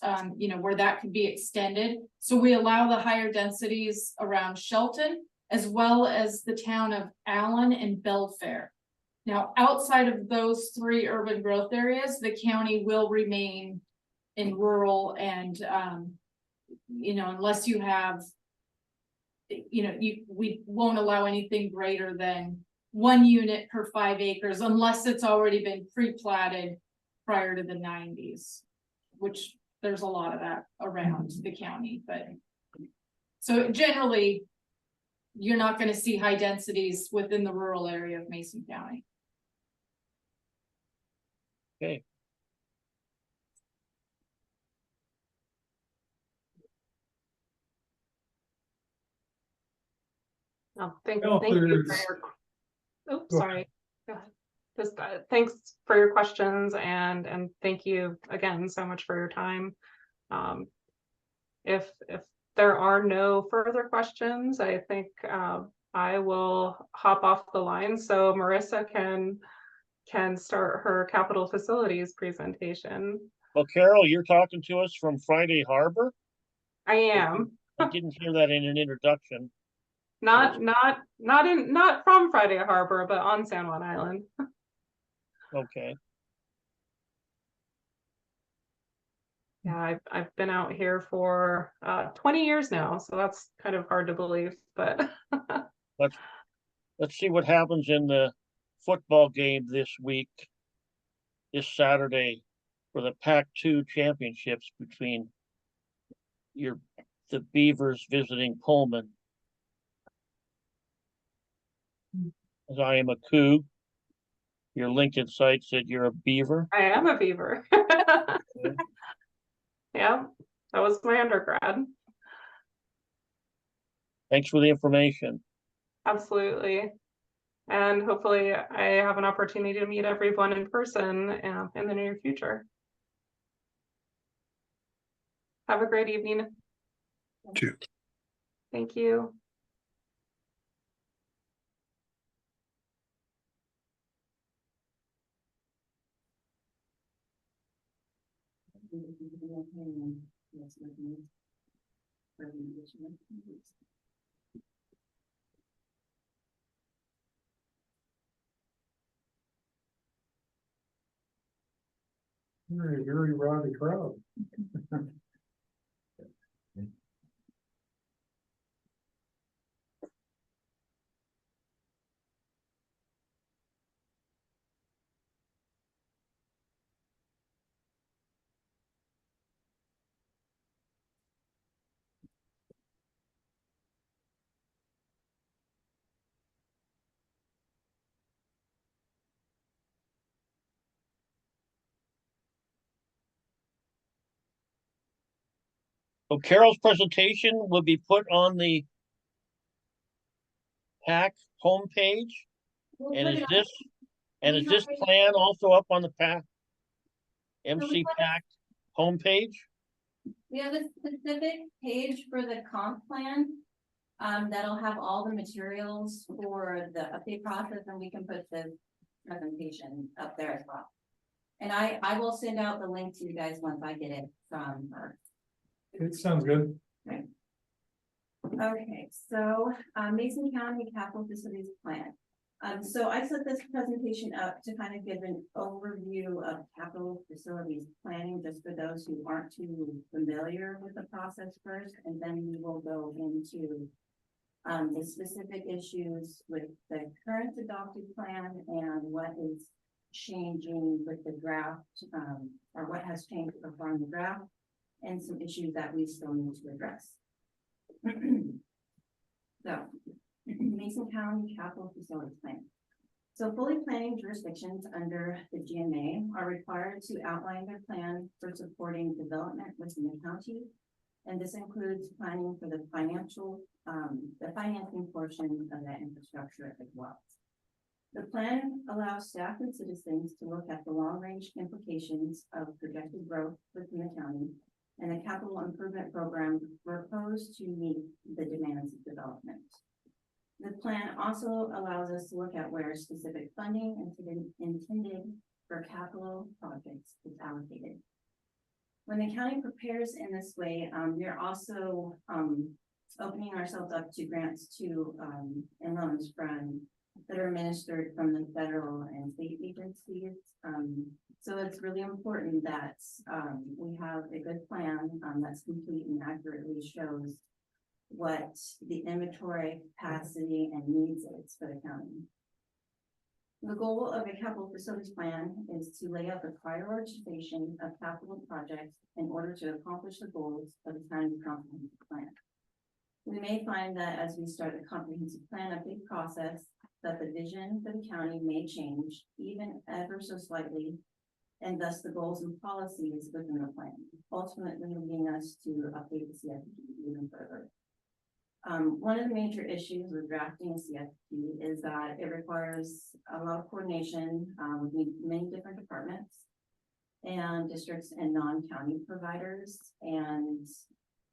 where that could be extended. So we allow the higher densities around Shelton, as well as the town of Allen and Belfair. Now, outside of those three urban growth areas, the county will remain in rural and, unless you have, we won't allow anything greater than 1 unit per 5 acres, unless it's already been pre-platted prior to the 90s, which there's a lot of that around the county. But so generally, you're not going to see high densities within the rural area of Mason County. Okay. Oh, thank Well, you for there's- your, oops, sorry. Go ahead. Just thanks for your questions, and thank you again so much for your time. if there are no further questions, I think I will hop off the line so Marissa can start her capital facilities presentation. Well, Carol, you're talking to us from Friday Harbor? I am I didn't hear that in an introduction. not from Friday Harbor, but on San Juan Island. Okay, Yeah, I've been out here for 20 years now, so that's kind of hard to believe, but let's see what happens in the football game this week, this Saturday, for the PAC-2 championships between the Beavers visiting Pullman. As I am a Coup. Your LinkedIn site said you're a Beaver. I am a Beaver. Yeah, that was my undergrad. Thanks for the information. Absolutely. And hopefully I have an opportunity to meet everyone in person in the near future. Have a great evening. Two. Thank you. You're a very rowdy crowd. So Carol's presentation will be put on the PAC homepage. And is this plan also up on the PAC MC PAC homepage? We have a specific page for the comp plan. That'll have all the materials for the update process, and we can put the presentation up there as well. And I will send out the link to you guys once I get it from her. It sounds good. Okay, so Mason County Capital Facilities Plan. So I set this presentation up to kind of give an overview of capital facilities planning, just for those who aren't too familiar with the process first, and then we will go into the specific issues with the current adopted plan and what is changing with the draft, or what has changed so far in the draft, and some issues that we still need to address. So, Mason County Capital Facilities Plan. So fully planning jurisdictions under the GMA are required to outline their plan for supporting development within the county. And this includes planning for the financing portion of that infrastructure as well. The plan allows staff and citizens to look at the long-range implications of projected growth within the county and the capital improvement program proposed to meet the demands of development. The plan also allows us to look at where specific funding intended for capital projects is allocated. When the county prepares in this way, we are also opening ourselves up to grants to and loans that are administered from the federal and state agencies. So it's really important that we have a good plan that's complete and accurately shows what the inventory capacity and needs is for the county. The goal of a capital facilities plan is to lay out the prioritization of capital projects in order to accomplish the goals of the county's comprehensive plan. We may find that as we start the comprehensive plan update process, that the vision for the county may change even ever so slightly, and thus the goals and policies within the plan, ultimately leading us to update the CFP even further. One of the major issues with drafting a CFP is that it requires a lot of coordination with many different departments and districts and non-county providers. And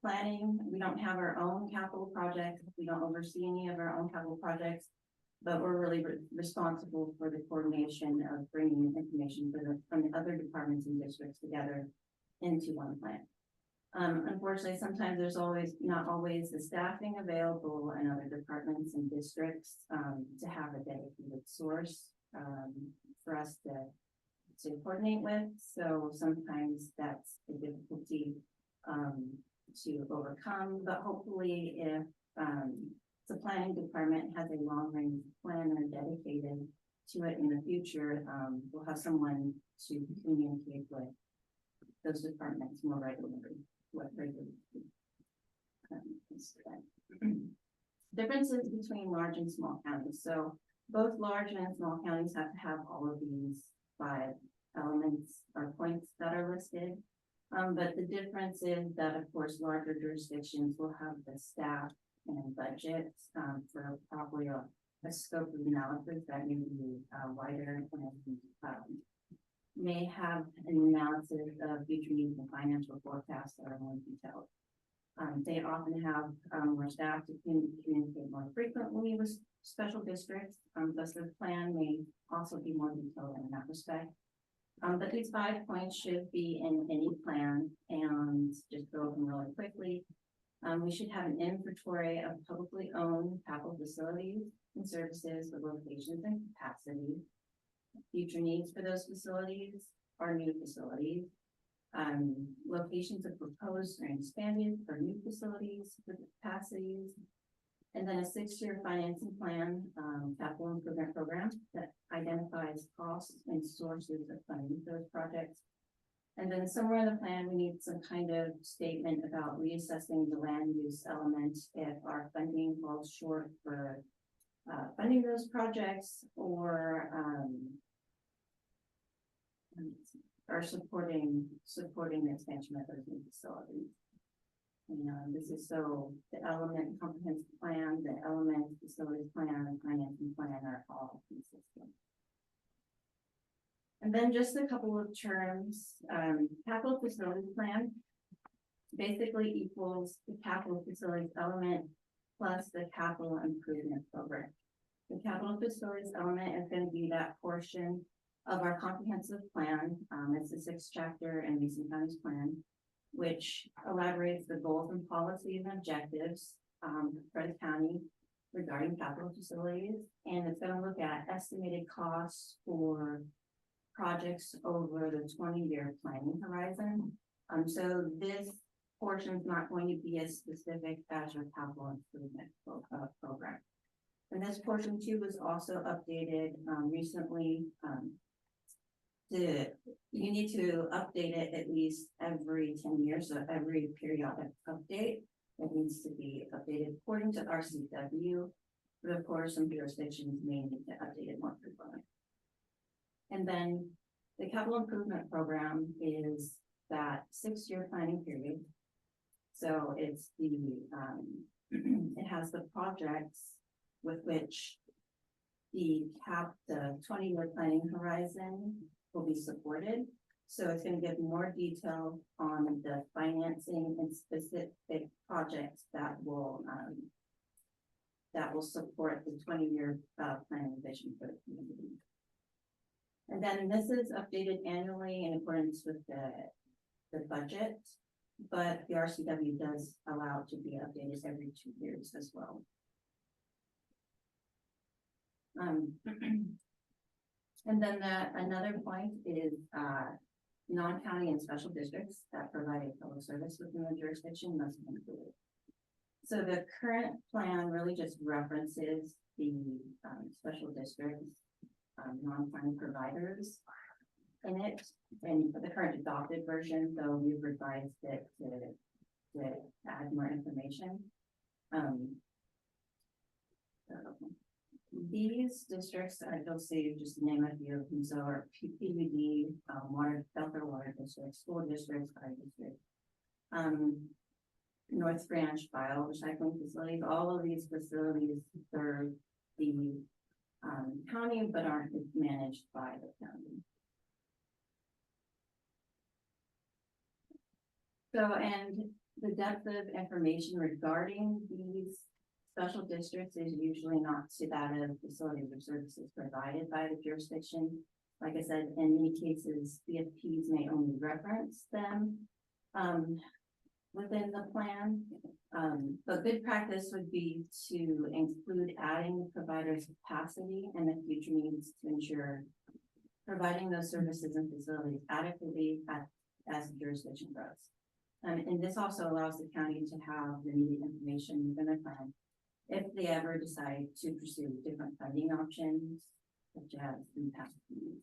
planning, we don't have our own capital projects, we don't oversee any of our own capital projects. But we're really responsible for the coordination of bringing information from the other departments and districts together into one plan. Unfortunately, sometimes there's not always the staffing available in other departments and districts, to have a dedicated source, for us to coordinate with. So sometimes that's a difficulty, to overcome, but hopefully if, the planning department has a long range planner dedicated to it in the future, we'll have someone to communicate with those departments more regularly. Differences between large and small counties. So both large and small counties have to have all of these 5 elements or points that are listed. But the difference is that, of course, larger jurisdictions will have the staff and budgets, for probably a scope of analysis that may be wider and may have an analysis of future needs and financial forecasts that are more detailed. They often have more staff to communicate more frequently with special districts. Thus the plan may also be more detailed in that respect. But these 5 points should be in any plan, and just go over them really quickly. We should have an inventory of publicly owned capital facilities and services with locations and capacity, future needs for those facilities or new facilities, locations of proposed or expanded for new facilities with capacities, and then a 6-year financing plan, capital improvement program that identifies costs and sources of funding for those projects. And then somewhere in the plan, we need some kind of statement about reassessing the land use element if our funding falls short for funding those projects, or supporting the expansion of those new facilities. And this is so the element comprehensive plan, the element facilities plan, and financing plan are all consistent. And then just a couple of terms, capital facilities plan basically equals the capital facilities element plus the capital improvement program. The capital facilities element is going to be that portion of our comprehensive plan. It's the 6th chapter in Mason County's plan, which elaborates the goals and policies and objectives for the county regarding capital facilities. And it's going to look at estimated costs for projects over the 20-year planning horizon. So this portion is not going to be as specific as your capital improvement program. And this portion too was also updated recently. You need to update it at least every 10 years, so every periodic update. It needs to be updated according to RCW, but of course some jurisdictions may need to update it more frequently. And then the capital improvement program is that 6-year planning period. So it's it has the projects with which the 20-year planning horizon will be supported. So it's going to give more detail on the financing and specific projects that will support the 20-year planning vision for the community. And then this is updated annually in accordance with the budget, but the RCW does allow it to be updated every 2 years as well. And then another point is non-county and special districts that provide a public service within the jurisdiction must be included. So the current plan really just references the special districts, non-county providers in it, and the current adopted version, though we've revised it to add more information. These districts, you'll see just to name a few of them, so are PPD, Delta Water District, School Districts, Fire District, North Branch Bio Recycling Facilities. All of these facilities serve the county, but aren't managed by the county. So, and the depth of information regarding these special districts is usually not to that of facilities or services provided by the jurisdiction. Like I said, in many cases, BFPs may only reference them within the plan. But good practice would be to include adding the provider's capacity and the future needs to ensure providing those services and facilities adequately as the jurisdiction grows. And this also allows the county to have the needed information within their plan if they ever decide to pursue different funding options, such as the PAC Meeting.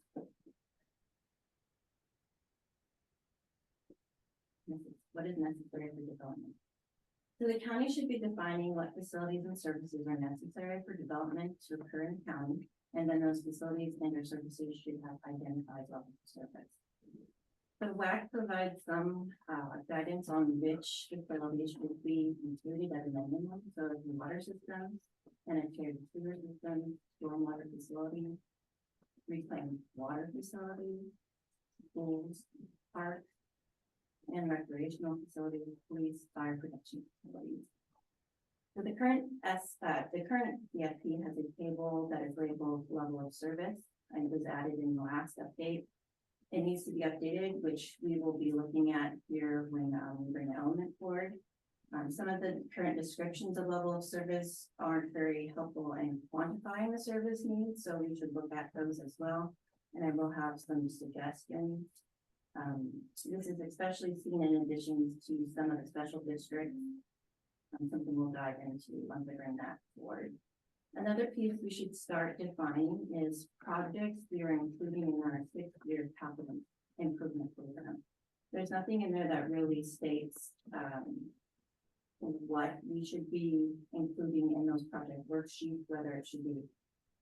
What is necessary for development? So the county should be defining what facilities and services are necessary for development to occur in the county, and then those facilities and or services should have identified levels of service. The WAC provides some guidance on which facilities should be included at a minimum, so the water systems, sanitary sewer systems, stormwater facilities, reclaimed water facilities, schools, parks, and recreational facilities, police, fire protection facilities. So the current CFP has a table that is labeled level of service, and it was added in the last update. It needs to be updated, which we will be looking at here when we bring the element forward. Some of the current descriptions of level of service aren't very helpful in quantifying the service needs, so we should look at those as well. And I will have some suggestions. This is especially seen in addition to some of the special districts. Something we'll dive into once I bring that forward. Another piece we should start defining is projects we are including in our 6-year capital improvement program. There's nothing in there that really states what we should be including in those project worksheets, whether it should be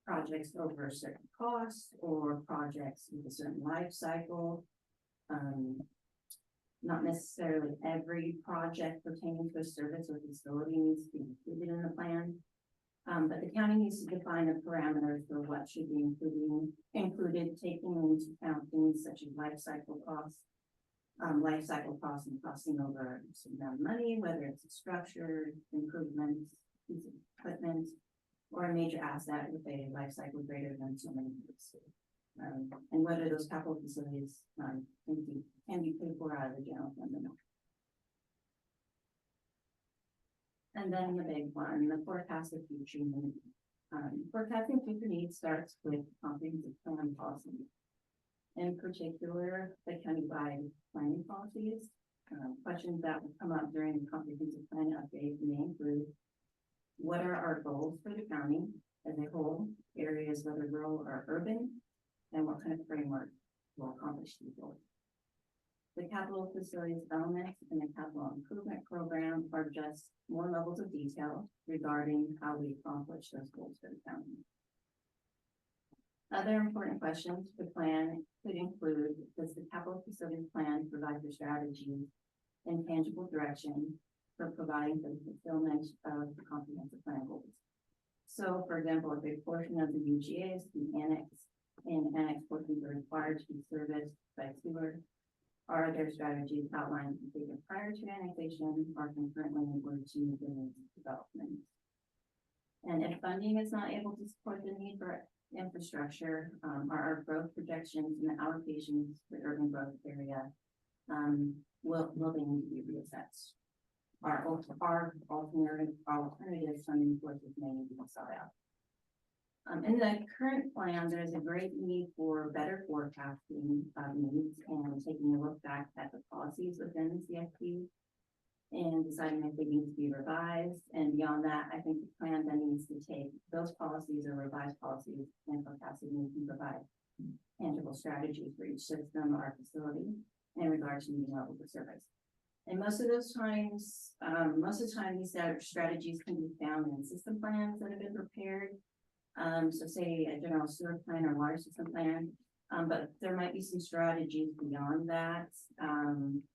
projects over a certain cost or projects with a certain life cycle. Not necessarily every project pertaining to a service or facility needs to be included in the plan. But the county needs to define the parameters for what should be included, taking into account things such as life cycle costs and costing over a certain amount of money, whether it's a structure, improvements, piece of equipment, or a major asset with a life cycle greater than so many years. And whether those capital facilities can be paid for out of the general fund or not. And then the big one, the forecast of future needs. Forecasting future needs starts with comprehensive plan policy. In particular, the county-wide planning policies. Questions that will come up during the comprehensive plan update may include: what are our goals for the county as a whole, areas whether rural or urban, and what kind of framework will accomplish these goals? The capital facilities elements in the capital improvement program are just more levels of detail regarding how we accomplish those goals for the county. Other important questions for the plan could include: does the capital facilities plan provide the strategies and tangible direction for providing for the fulfillment of the comprehensive plan goals? So, for example, if a portion of the UGAs be annexed and annexed portions are required to be serviced by sewer, are there strategies outlined either prior to annexation or concurrently in order to meet the needs of development? And if funding is not able to support the need for infrastructure, are our growth projections and the allocations for urban growth area, will they need to be reassessed? Our alternative funding sources may need to be sought out. In the current plan, there's a great need for better forecasting of needs and taking a look back at the policies within the CFP and deciding if they need to be revised. And beyond that, I think the plan then needs to take those policies or revised policies and forecasting needs and provide tangible strategies for each system or facility in regards to meeting levels of service. And most of the time, these strategies can be found in system plans that have been prepared. So say a general sewer plan or water system plan, but there might be some strategies beyond that,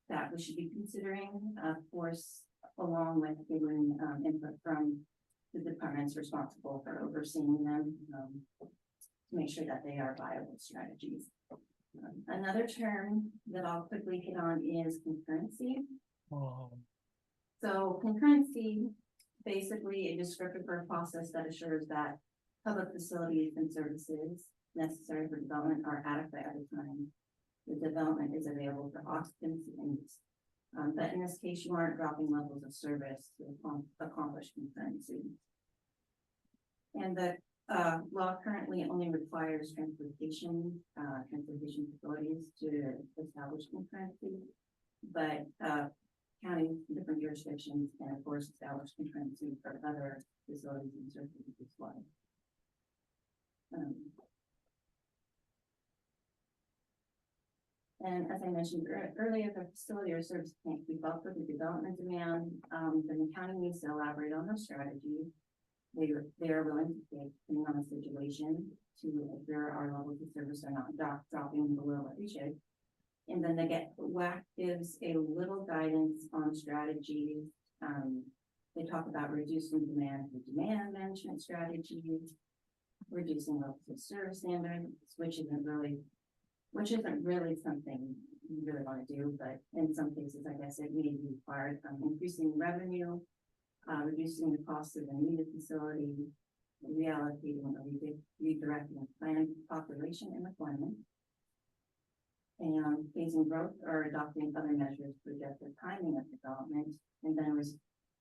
that we should be considering, of course, along with getting input from the departments responsible for overseeing them, to make sure that they are viable strategies. Another term that I'll quickly hit on is concurrency. So concurrency, basically a descriptor for a process that assures that public facilities and services necessary for development are adequate at the time the development is available for occupancy and use. But in this case, you aren't dropping levels of service to accomplish concurrency. And the law currently only requires transportation facilities to establish concurrency. But county, different jurisdictions can of course establish concurrency for other facilities and services as well. And as I mentioned earlier, if a facility or service can't keep up with the development demand, then the county needs to elaborate on their strategy. They are willing to take, depending on the situation, to if there are levels of service are not dropping below what they should. And then WAC gives a little guidance on strategies. They talk about reducing demand for demand management strategies, reducing levels of service standards, which isn't really something you really want to do, but in some cases, I guess it may be required from increasing revenue, reducing the cost of the needed facility, reallocating or redirecting planned population and employment, and phasing growth or adopting other measures to adjust the timing of development, and then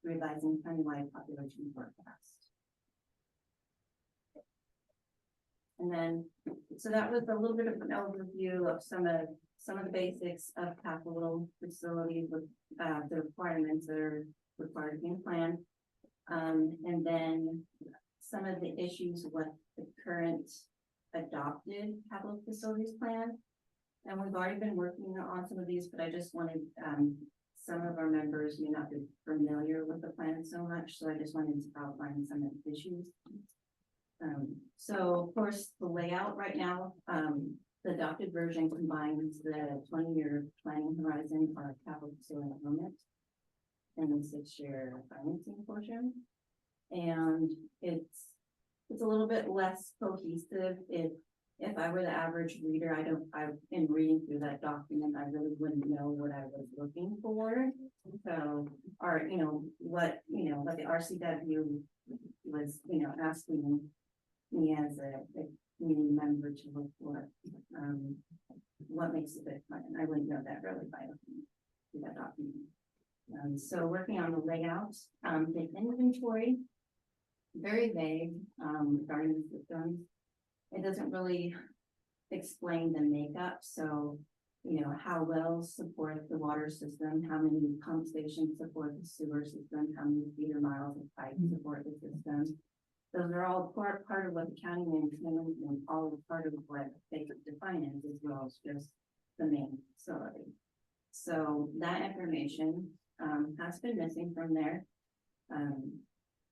revising countywide population forecast. And then, so that was a little bit of an overview of some of the basics of capital facilities with the requirements that are required to be in plan. And then some of the issues with the current adopted capital facilities plan. And we've already been working on some of these, but I just wanted, some of our members may not be familiar with the plan so much, so I just wanted to outline some of the issues. So of course, the layout right now, the adopted version combines the 20-year planning horizon for capital facility improvement and the 6-year financing portion. And it's a little bit less cohesive. If I were the average reader, in reading through that document, I really wouldn't know what I was looking for. So, what the RCW was, asking me as a community member to look for, what makes a good plan. I wouldn't know that really by looking through that document. So working on the layout, the inventory, very vague, regarding the systems. It doesn't really explain the makeup. So, how wells support the water system, how many pump stations support the sewer system, how many feeder miles of pipe support the system. Those are all part of what the county maintains and all part of what they define it as well as just the main facility. So that information has been missing from there.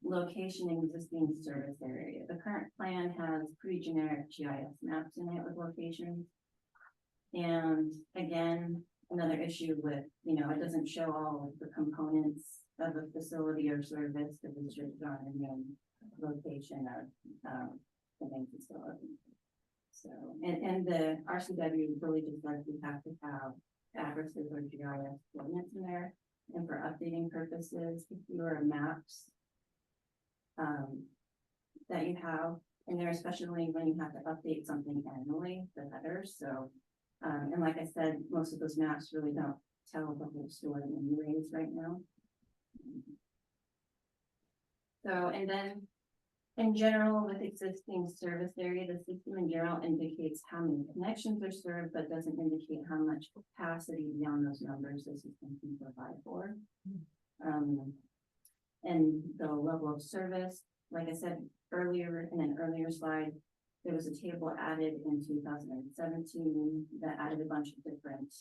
Location and existing service area. The current plan has pretty generic GIS maps in it with locations. And again, another issue with, it doesn't show all of the components of a facility or service that is just on the main location of the main facility. So, and the RCW really just like we have to have addresses or GIS coordinates in there. And for updating purposes, if you are maps that you have in there, especially when you have to update something annually, the headers. So, and like I said, most of those maps really don't tell the whole story anyways right now. So, and then in general, with existing service area, the system in general indicates how many connections are served, but doesn't indicate how much capacity beyond those numbers the system can provide for. And the level of service, like I said earlier in an earlier slide, there was a table added in 2017 that added a bunch of different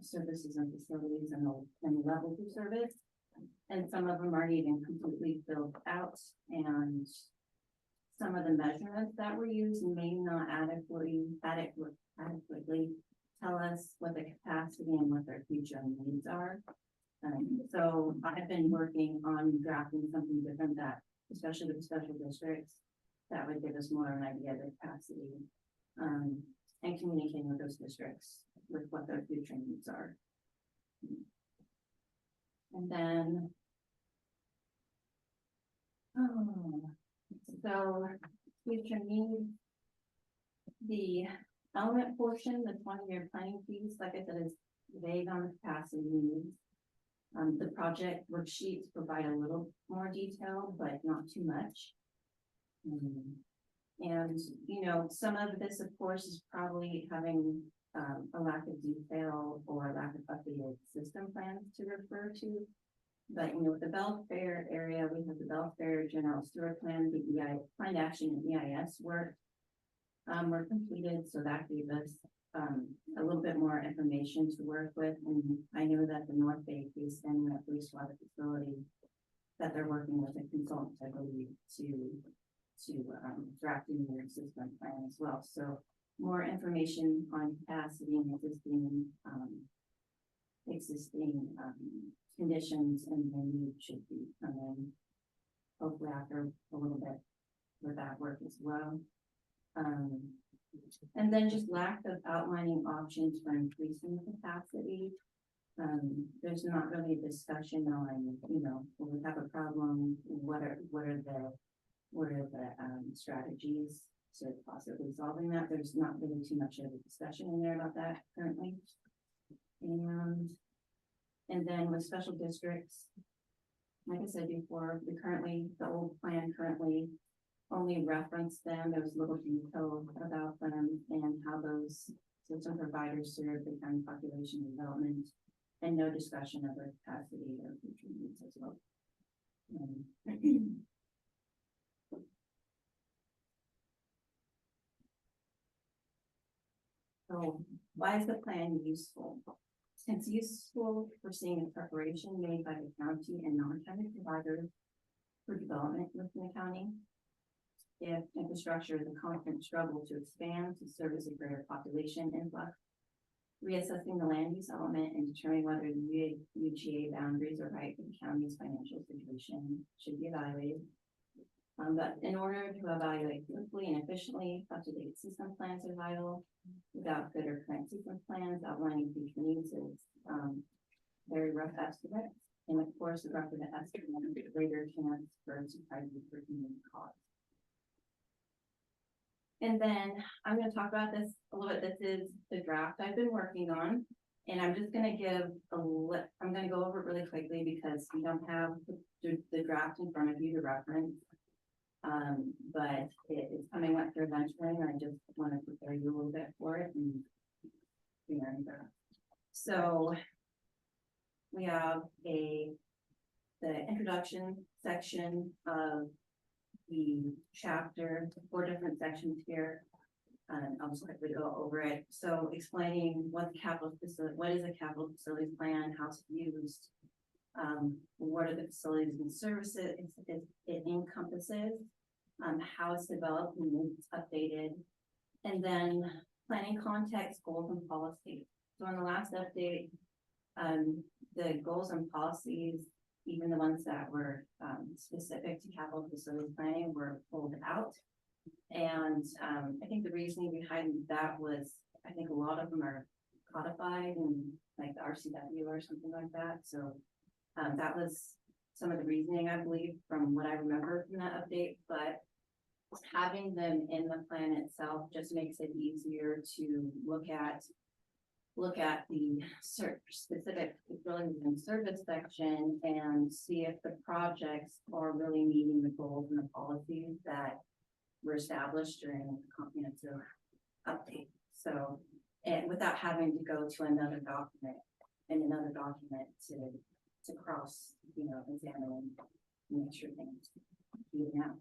services and facilities and levels of service. And some of them aren't even completely filled out, and some of the measurements that were used may not adequately tell us what the capacity and what their future needs are. So I've been working on drafting something different that, especially with special districts, that would give us more of an idea of the capacity, and communicating with those districts with what their future needs are. And then. So future needs. The element portion, the 20-year planning piece, like I said, is vague on the capacity needs. The project worksheets provide a little more detail, but not too much. And, you know, some of this, of course, is probably having a lack of detail or a lack of updated system plans to refer to. But, you know, with the Belfair area, we have the Belfair General Sewer Plan, the EI, Planned Action and EIS work were completed, so that gave us a little bit more information to work with. And I know that the North Bay Case and that wastewater facility, that they're working with a consultant, I believe, to draft in their system plan as well. So more information on capacity and existing conditions and the need should be coming hopefully after a little bit with that work as well. And then just lack of outlining options for increasing capacity. There's not really a discussion on, you know, when we have a problem, what are the strategies to possibly solving that. There's not really too much of a discussion in there about that currently. And then with special districts, like I said before, the old plan currently only referenced them. There was little detail about them and how those system providers serve the county population development, and no discussion of their capacity or future needs as well. So why is the plan useful? It's useful for seeing the preparation made by the county and non-county providers for development within the county. If infrastructure is a constant struggle to expand to service a greater population influx, reassessing the land use element and determining whether the UGA boundaries are right for the county's financial situation should be evaluated. But in order to evaluate quickly and efficiently, up-to-date system plans are vital. Without good or current system plans outlining future needs is very rough estimate. And of course, the rougher the estimate, the greater chance for surprises for human costs. And then I'm going to talk about this a little bit. This is the draft I've been working on, and I'm just going to give I'm going to go over it really quickly because we don't have the draft in front of you to reference. But it is coming up for eventually, and I just want to prepare you a little bit for it. And so we have the introduction section of the chapter, 4 different sections here. I'll just quickly go over it. So explaining what is a capital facilities plan, how it's used, what are the facilities and services it encompasses, how it's developed and it's updated, and then planning context, goals and policies. So on the last update, the goals and policies, even the ones that were specific to capital facilities planning, were pulled out. And I think the reasoning behind that was, I think a lot of them are codified in like the RCW or something like that. So that was some of the reasoning, I believe, from what I remember from that update. But having them in the plan itself just makes it easier to look at the specific facilities and service section and see if the projects are really meeting the goals and the policies that were established during the comprehensive update. So, and without having to go to another document to cross, examine and make sure things even out.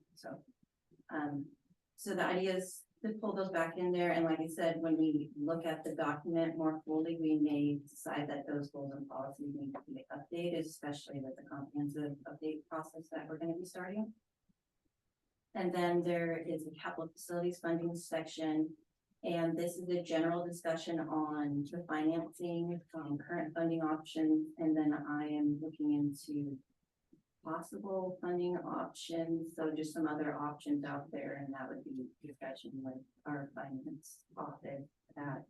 So the idea is to pull those back in there. And like I said, when we look at the document more fully, we may decide that those goals and policies need to be updated, especially with the comprehensive update process that we're going to be starting. And then there is a capital facilities funding section. And this is a general discussion on the financing, current funding options. And then I am looking into possible funding options. So just some other options out there. And that would be discussion with our finance office that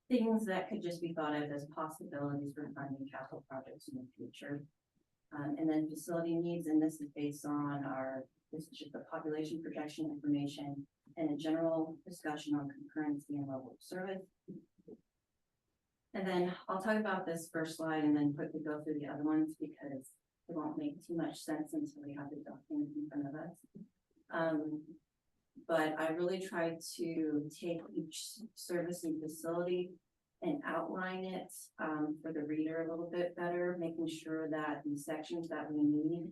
things that could just be thought of as possibilities for funding capital projects in the future. And then facility needs, and this is based on this is just the population projection information and a general discussion on concurrency and level of service. And then I'll talk about this first slide and then quickly go through the other ones because it won't make too much sense until we have the document in front of us. But I really tried to take each service and facility and outline it for the reader a little bit better, making sure that the sections that we need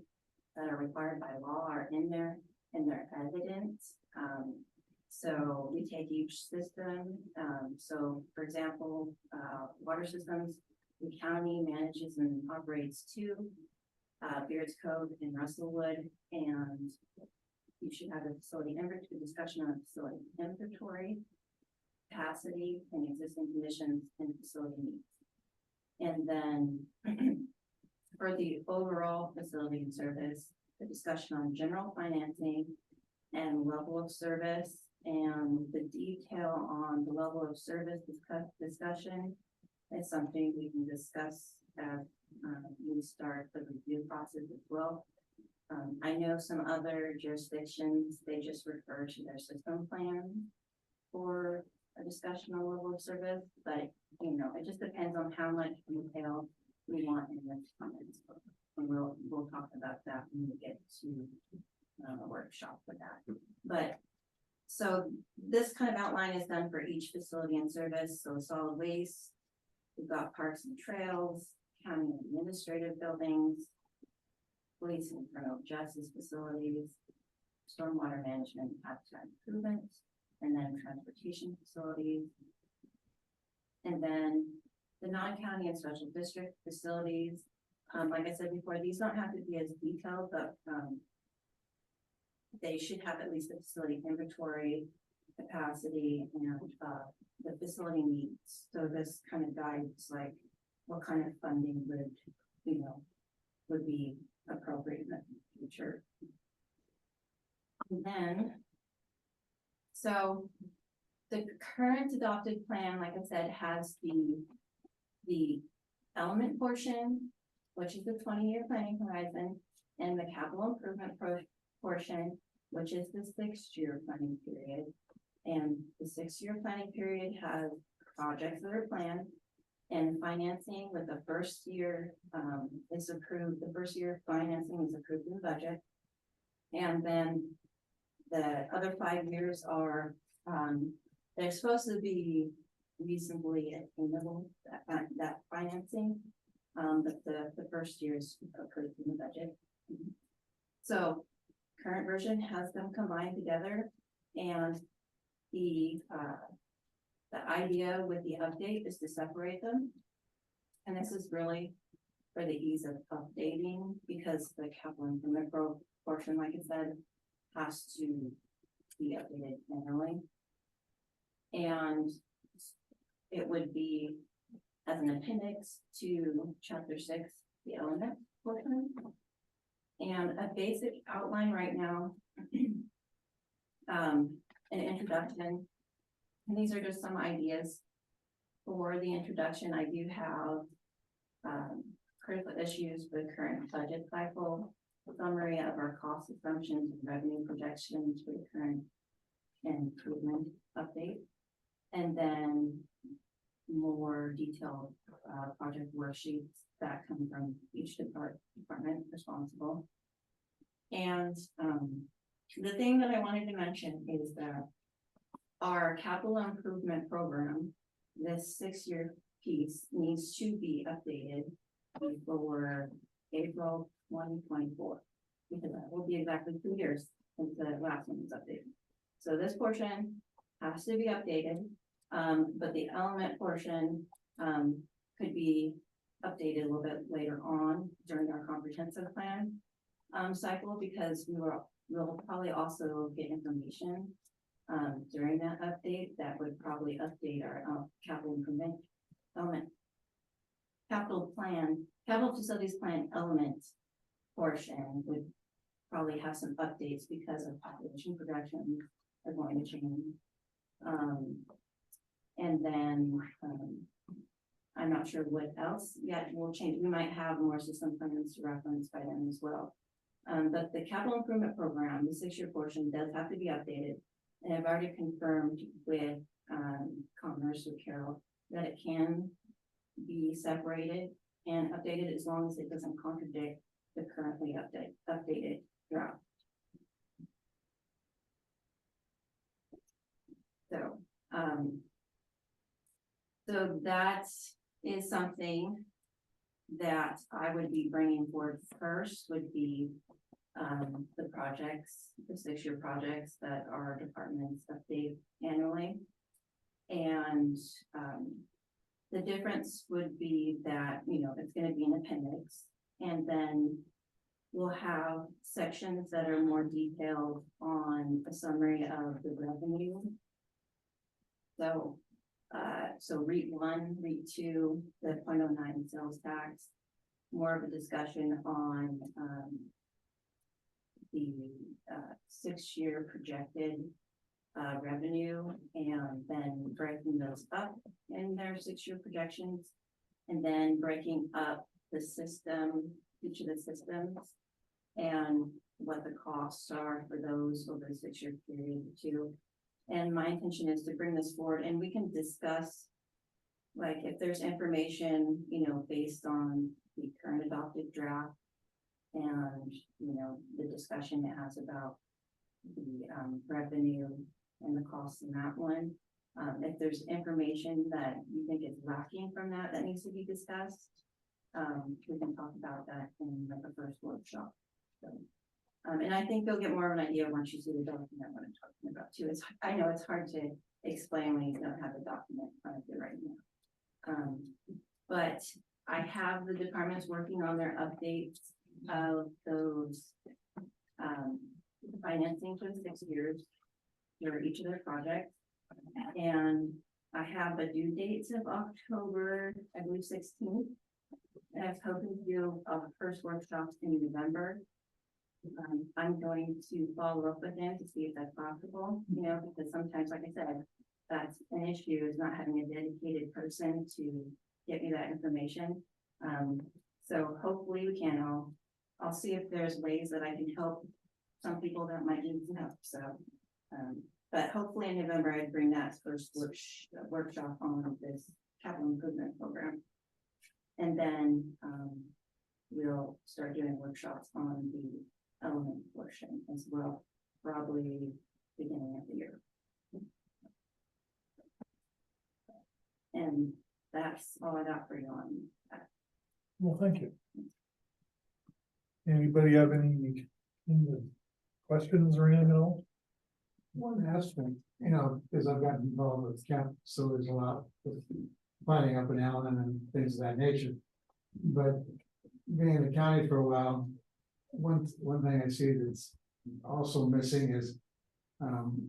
that are required by law are in there and they're evident. So we take each system. So for example, water systems, the county manages and operates 2, Beards Cove and Russellwood, and you should have a facility inventory discussion on facility inventory, capacity and existing conditions and facility needs. And then for the overall facility and service, the discussion on general financing and level of service, and the detail on the level of service discussion is something we can discuss as we start the review process as well. I know some other jurisdictions, they just refer to their system plan for a discussion on level of service, but you know, it just depends on how much detail we want in the comments. And we'll talk about that when we get to a workshop for that. But so this kind of outline is done for each facility and service. So solid waste, we've got parks and trails, county administrative buildings, police and criminal justice facilities, stormwater management, habitat improvement, and then transportation facilities. And then the non-county and special district facilities, like I said before, these don't have to be as detailed, but they should have at least a facility inventory, capacity, and the facility needs. So this kind of guides like what kind of funding would be appropriate in the future. And then, so the current adopted plan, like I said, has the element portion, which is the 20-year planning horizon, and the capital improvement portion, which is the 6-year planning period. And the 6-year planning period has projects that are planned and financing with the first year is approved. The first year financing is approved in the budget. And then the other 5 years are, they're supposed to be reasonably attainable, that financing. But the first year is approved in the budget. So current version has them combined together, and the idea with the update is to separate them. And this is really for the ease of updating, because the capital improvement portion, like I said, has to be updated annually. And it would be as an appendix to chapter 6, the element portion. And a basic outline right now, an introduction. And these are just some ideas for the introduction. I do have critical issues for the current budget cycle, summary of our cost assumptions and revenue projections for the current improvement update, and then more detailed project worksheets that come from each department responsible. And the thing that I wanted to mention is that our capital improvement program, this 6-year piece, needs to be updated before April 2024, because that will be exactly 2 years since the last one was updated. So this portion has to be updated, but the element portion could be updated a little bit later on during our comprehensive plan cycle, because we'll probably also get information during that update that would probably update our capital improvement element, capital facilities plan element portion would probably have some updates because of population projections are going to change. And then, I'm not sure what else yet will change. We might have more system plans to reference by then as well. But the capital improvement program, the 6-year portion does have to be updated. And I've already confirmed with, Commerce with Carol that it can be separated and updated as long as it doesn't contradict the currently updated draft. So, so that is something that I would be bringing forward first would be the projects, the 6-year projects that our departments update annually. And the difference would be that, you know, it's gonna be an appendix, and then we'll have sections that are more detailed on a summary of the revenue. So, so REIT 1, REIT 2, the 0.09 sales tax, more of a discussion on the 6-year projected revenue, and then breaking those up in their 6-year projections, and then breaking up the system, each of the systems, and what the costs are for those over the 6-year period too. And my intention is to bring this forward, and we can discuss, like, if there's information, you know, based on the current adopted draft, and, you know, the discussion it has about the revenue and the costs in that one. If there's information that you think is lacking from that needs to be discussed, we can talk about that in like the first workshop. So, and I think you'll get more of an idea once you see the document what I'm talking about too. I know it's hard to explain when you don't have the document in front of you right now. But I have the departments working on their updates of those financing for the 6 years for each of their projects. And I have the due dates of October, I believe 16th. And I was hoping to do first workshops in November. I'm going to follow up with them to see if that's possible, you know, because sometimes, like I said, that's an issue, is not having a dedicated person to get me that information. So hopefully we can. I'll see if there's ways that I can help some people that might need some help. So, but hopefully in November, I'd bring that first workshop on this capital improvement program. And then we'll start doing workshops on the element portion as well, probably beginning of the year. And that's all I got for you on that. Well, thank you. Anybody have any questions or anything else? One aspect, you know, because I've gotten involved with camp facilities a lot, with planning up in Allen and things of that nature. But being in the county for a while, one thing I see that's also missing is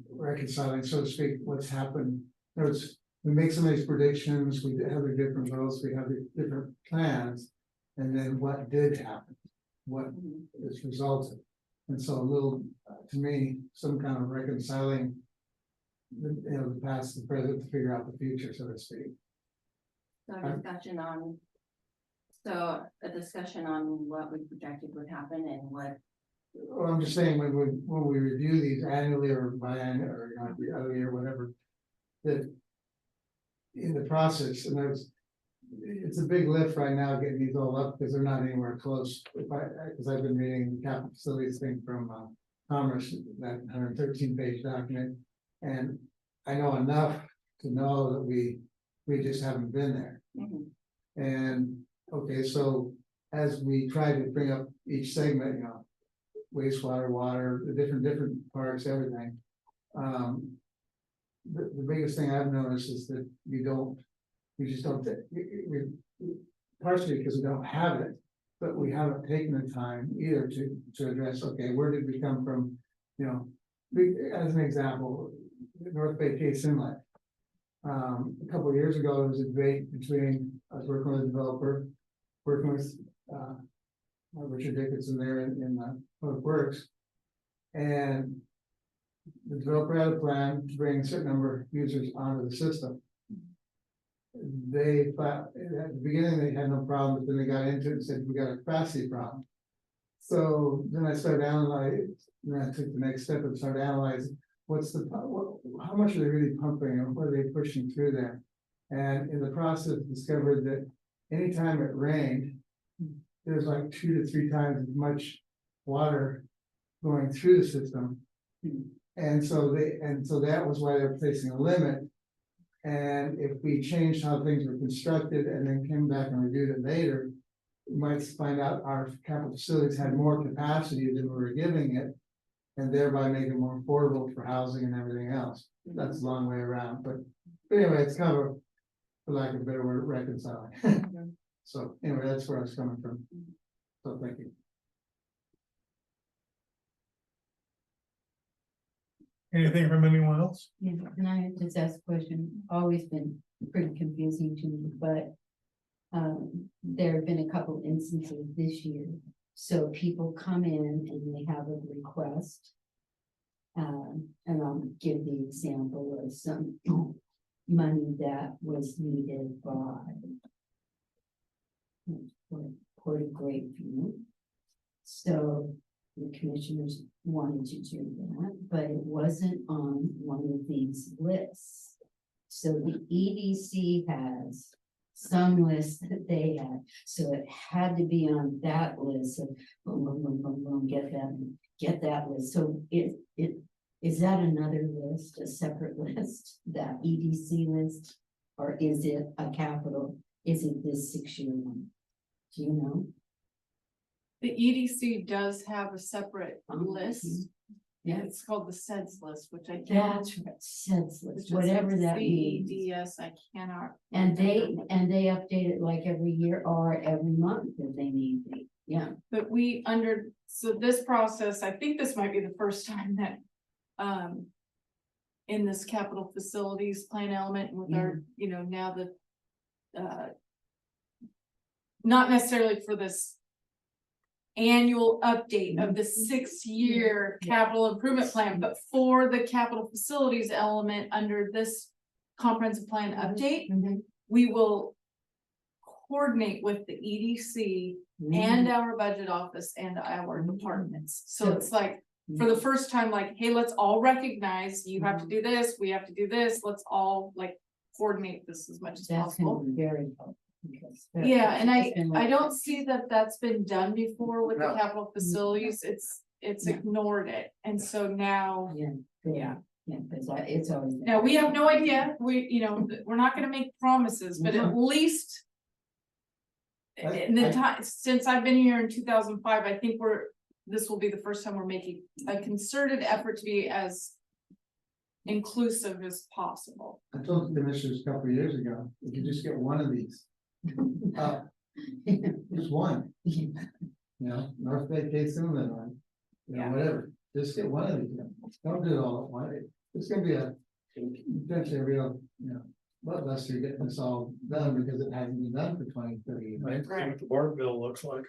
reconciling, so to speak, what's happened. There's, we make some of these predictions, we have the different goals, we have the different plans, and then what did happen, what is resulted. And so a little, to me, some kind of reconciling, you know, the past, the present, to figure out the future, so to speak. So a discussion on what we projected would happen and what. Well, I'm just saying, when we review these annually or biannually or every other year, whatever, that in the process, and it's a big lift right now getting these all up because they're not anywhere close. Because I've been reading the capital facilities thing from Commerce, that 113-page document, and I know enough to know that we just haven't been there. And okay, so as we try to bring up each segment, you know, wastewater, water, the different parts, everything. The biggest thing I've noticed is that we just don't, partially because we don't have it, but we haven't taken the time either to address, okay, where did we come from? You know, as an example, North Bay Case Inlet. A couple of years ago, there was a debate between, I was working with a developer, working with Richard Dickinson there in Public Works. And the developer had a plan to bring a certain number of users onto the system. they thought, at the beginning, they had no problem, but then they got into it and said, we got a capacity problem. So then I started analyzing, then I took the next step and started analyzing, how much are they really pumping and what are they pushing through there? And in the process, discovered that anytime it rained, there's like 2 to 3 times as much water going through the system. And so that was why they're placing a limit. And if we changed how things were constructed and then came back and reviewed it later, we might find out our capital facilities had more capacity than we were giving it. And thereby make it more affordable for housing and everything else. That's a long way around, but anyway, it's kind of, for lack of a better word, reconciling. So anyway, that's where I was coming from. So thank you. Anything from anyone else? Yeah, and I just asked a question, always been pretty confusing to me, but there have been a couple instances this year. So people come in and they have a request. And I'll give the example of some money that was needed by Port of Grapeview. So the commissioners wanted to do that, but it wasn't on one of these lists. So the EDC has some list that they had, so it had to be on that list of boom, boom, boom, boom, boom, get that list. So it is that another list, a separate list, that EDC list, or is it a capital? Is it this 6-year one? Do you know? The EDC does have a separate list. Yeah, It's called the SEDS list, which I can't. that's right, sense list, whatever that means. CEDS, I cannot. And they update it like every year or every month if they need be, yeah. But so this process, I think this might be the first time that, in this capital facilities plan element with our, now that, not necessarily for this annual update of the 6-year capital improvement plan, but for the capital facilities element under this comprehensive plan update, we will coordinate with the EDC and our budget office and our departments. So it's like, for the first time, like, hey, let's all recognize you have to do this, we have to do this, let's all like coordinate this as much as That's gonna possible. be very helpful. because Yeah, and it's been I like- don't see that that's been done before with the No. capital facilities, it's Yeah. ignored it, and so now. Yeah, Yeah. yeah, because it's always. Now, we have no idea, we're not gonna make promises, but at least. In the time, since I've been here in 2005, I think this will be the first time we're making a concerted effort to be as. Inclusive as possible. I told the commissioners a couple of years ago, you could just get one of these. Just one, North Bay case inlet one, Yeah. whatever, just get one of these. Don't do it all at once. It's gonna be potentially a real, blockbuster getting this all done because it hasn't been done for 20, 30 years. Right, Right. what the BART bill looks like.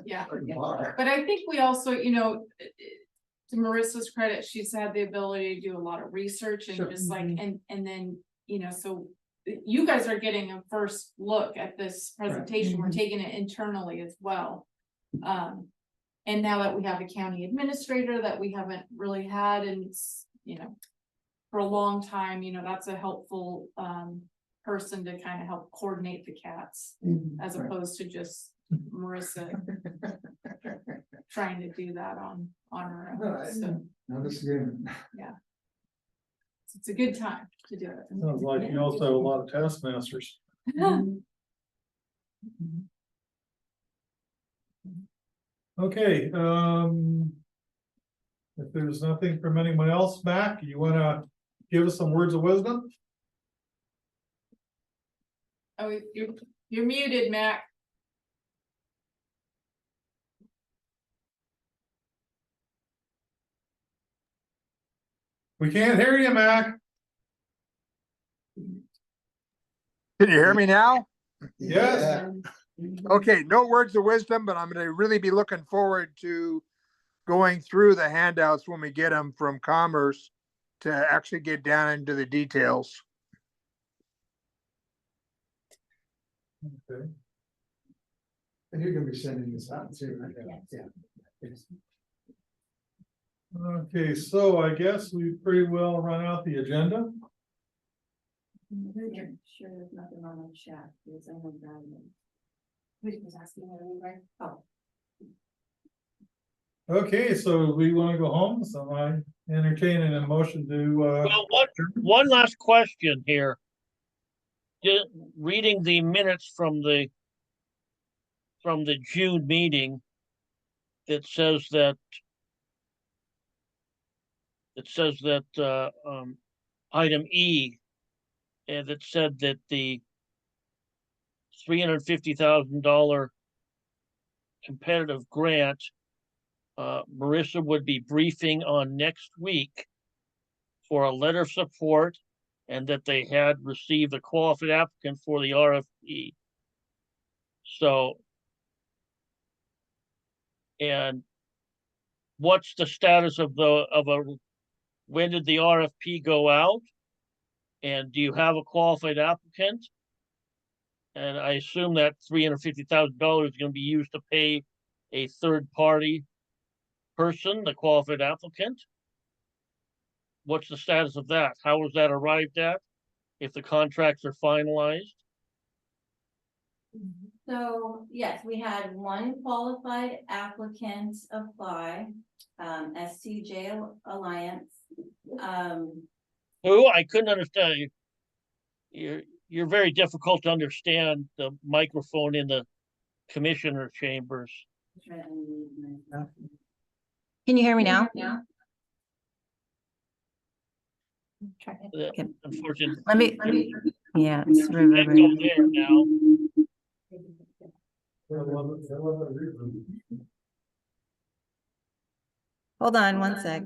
Yeah. Bar. But I think we also, to Marissa's credit, she's had the ability to do a lot of research and Sure. just like, and then, so. You guys are getting a first look at this presentation, we're taking it internally as well. And now that we have a county administrator that we haven't really had and, for a long time, that's a helpful, person to kind of help coordinate the cats. As Right. opposed to just Marissa trying to do that on her No, own, so No disagreement. it's a good time to do it. Sounds like you also have a lot of taskmasters. Okay, if there's nothing from anyone else, Mac, you wanna give us some words of wisdom? Oh, you're muted, Mac. We can't hear you, Mac. Can you hear me now? Yes. Okay, no words of wisdom, but I'm gonna really be looking forward to going through the handouts when we get them from Commerce to actually get down into the details. Okay. And you're gonna be sending this out too, right? Yes. Yeah. Okay, so I guess we pretty well run out the agenda. Sure, there's nothing on the chat, because I know that. Who was asking anyway? Oh. Okay, so we want to go home, so I entertain an emotion to, Well, one last question here. Reading the minutes from the June meeting, it says that item E, and it said that the $350,000 competitive grant, Marissa would be briefing on next week for a letter of support, and that they had received a qualified applicant for the RFP. So, and what's the status of when did the RFP go out? And do you have a qualified applicant? And I assume that $350,000 is going to be used to pay a third party person, the qualified applicant. What's the status of that? How was that arrived at? If the contracts are finalized? So, yes, we had one qualified applicant apply, SCJ Alliance. Who? I couldn't understand you. You're very difficult to understand, the microphone in the commissioner chambers. Can you hear me now? Unfortunately. Yeah, it's Echo reverberating. there now. Hold on one sec.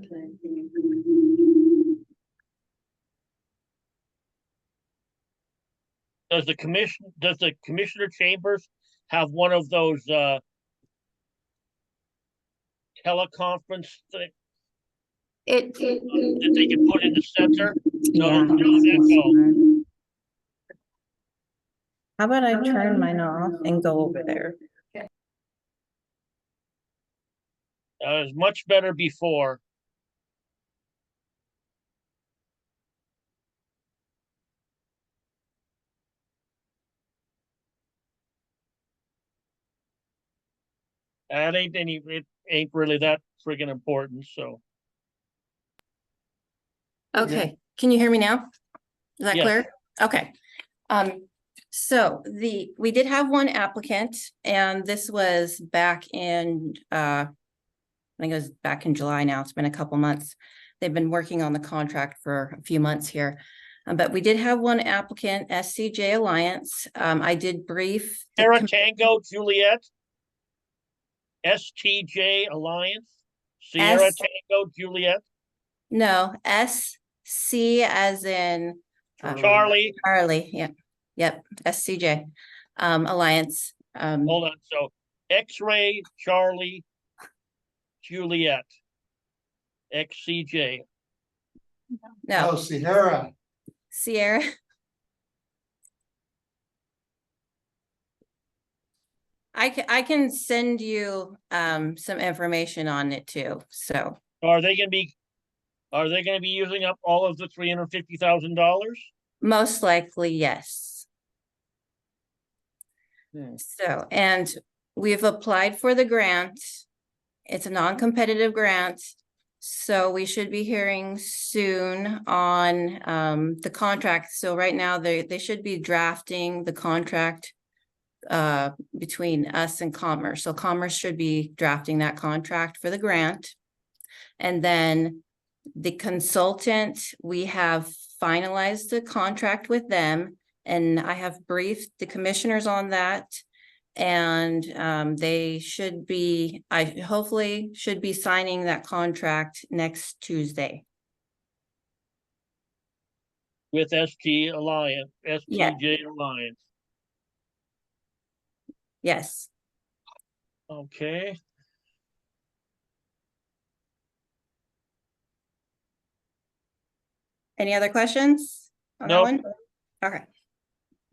Does the commissioner chambers have one of those teleconference thing that they can put in the center? Yeah. No echo. How about I turn mine off and go over there? It was much better before. It ain't really that friggin' important, so. Okay, can you hear me now? Is that Yes. clear? Okay. So we did have one applicant, and this was back in, I think it was back in July now. It's been a couple months. They've been working on the contract for a few months here. But we did have one applicant, SCJ Alliance. I did brief. Sierra Tango Juliet. STJ Alliance. Sierra Tango Juliet. No, SC as in Charlie. Charlie, yep, SCJ Alliance. Hold on, so X-ray Charlie Juliet. XCJ. No, Oh, Sierra. Sierra. I can send you some information on it too, so. Are they gonna be using up all of the $350,000? Most likely, yes. So, and we've applied for the grant. It's a non-competitive grant. So we should be hearing soon on the contract. So right now they should be drafting the contract between us and Commerce. So Commerce should be drafting that contract for the grant. And then the consultant, we have finalized the contract with them, and I have briefed the commissioners on that. And they should be, hopefully should be signing that contract next Tuesday. With STJ Alliance. Yes. Okay. Any other questions on that Nope. one? Okay.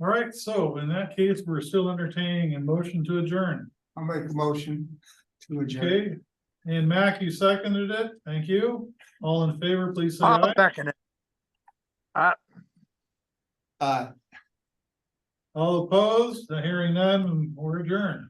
All right, so in that case, we're still entertaining a motion to adjourn. I'll make a motion to adjourn. Okay, and Mac, you seconded it. Thank you. All in favor, please say I'll aye. second it. Uh, All opposed, hearing none, we're adjourned.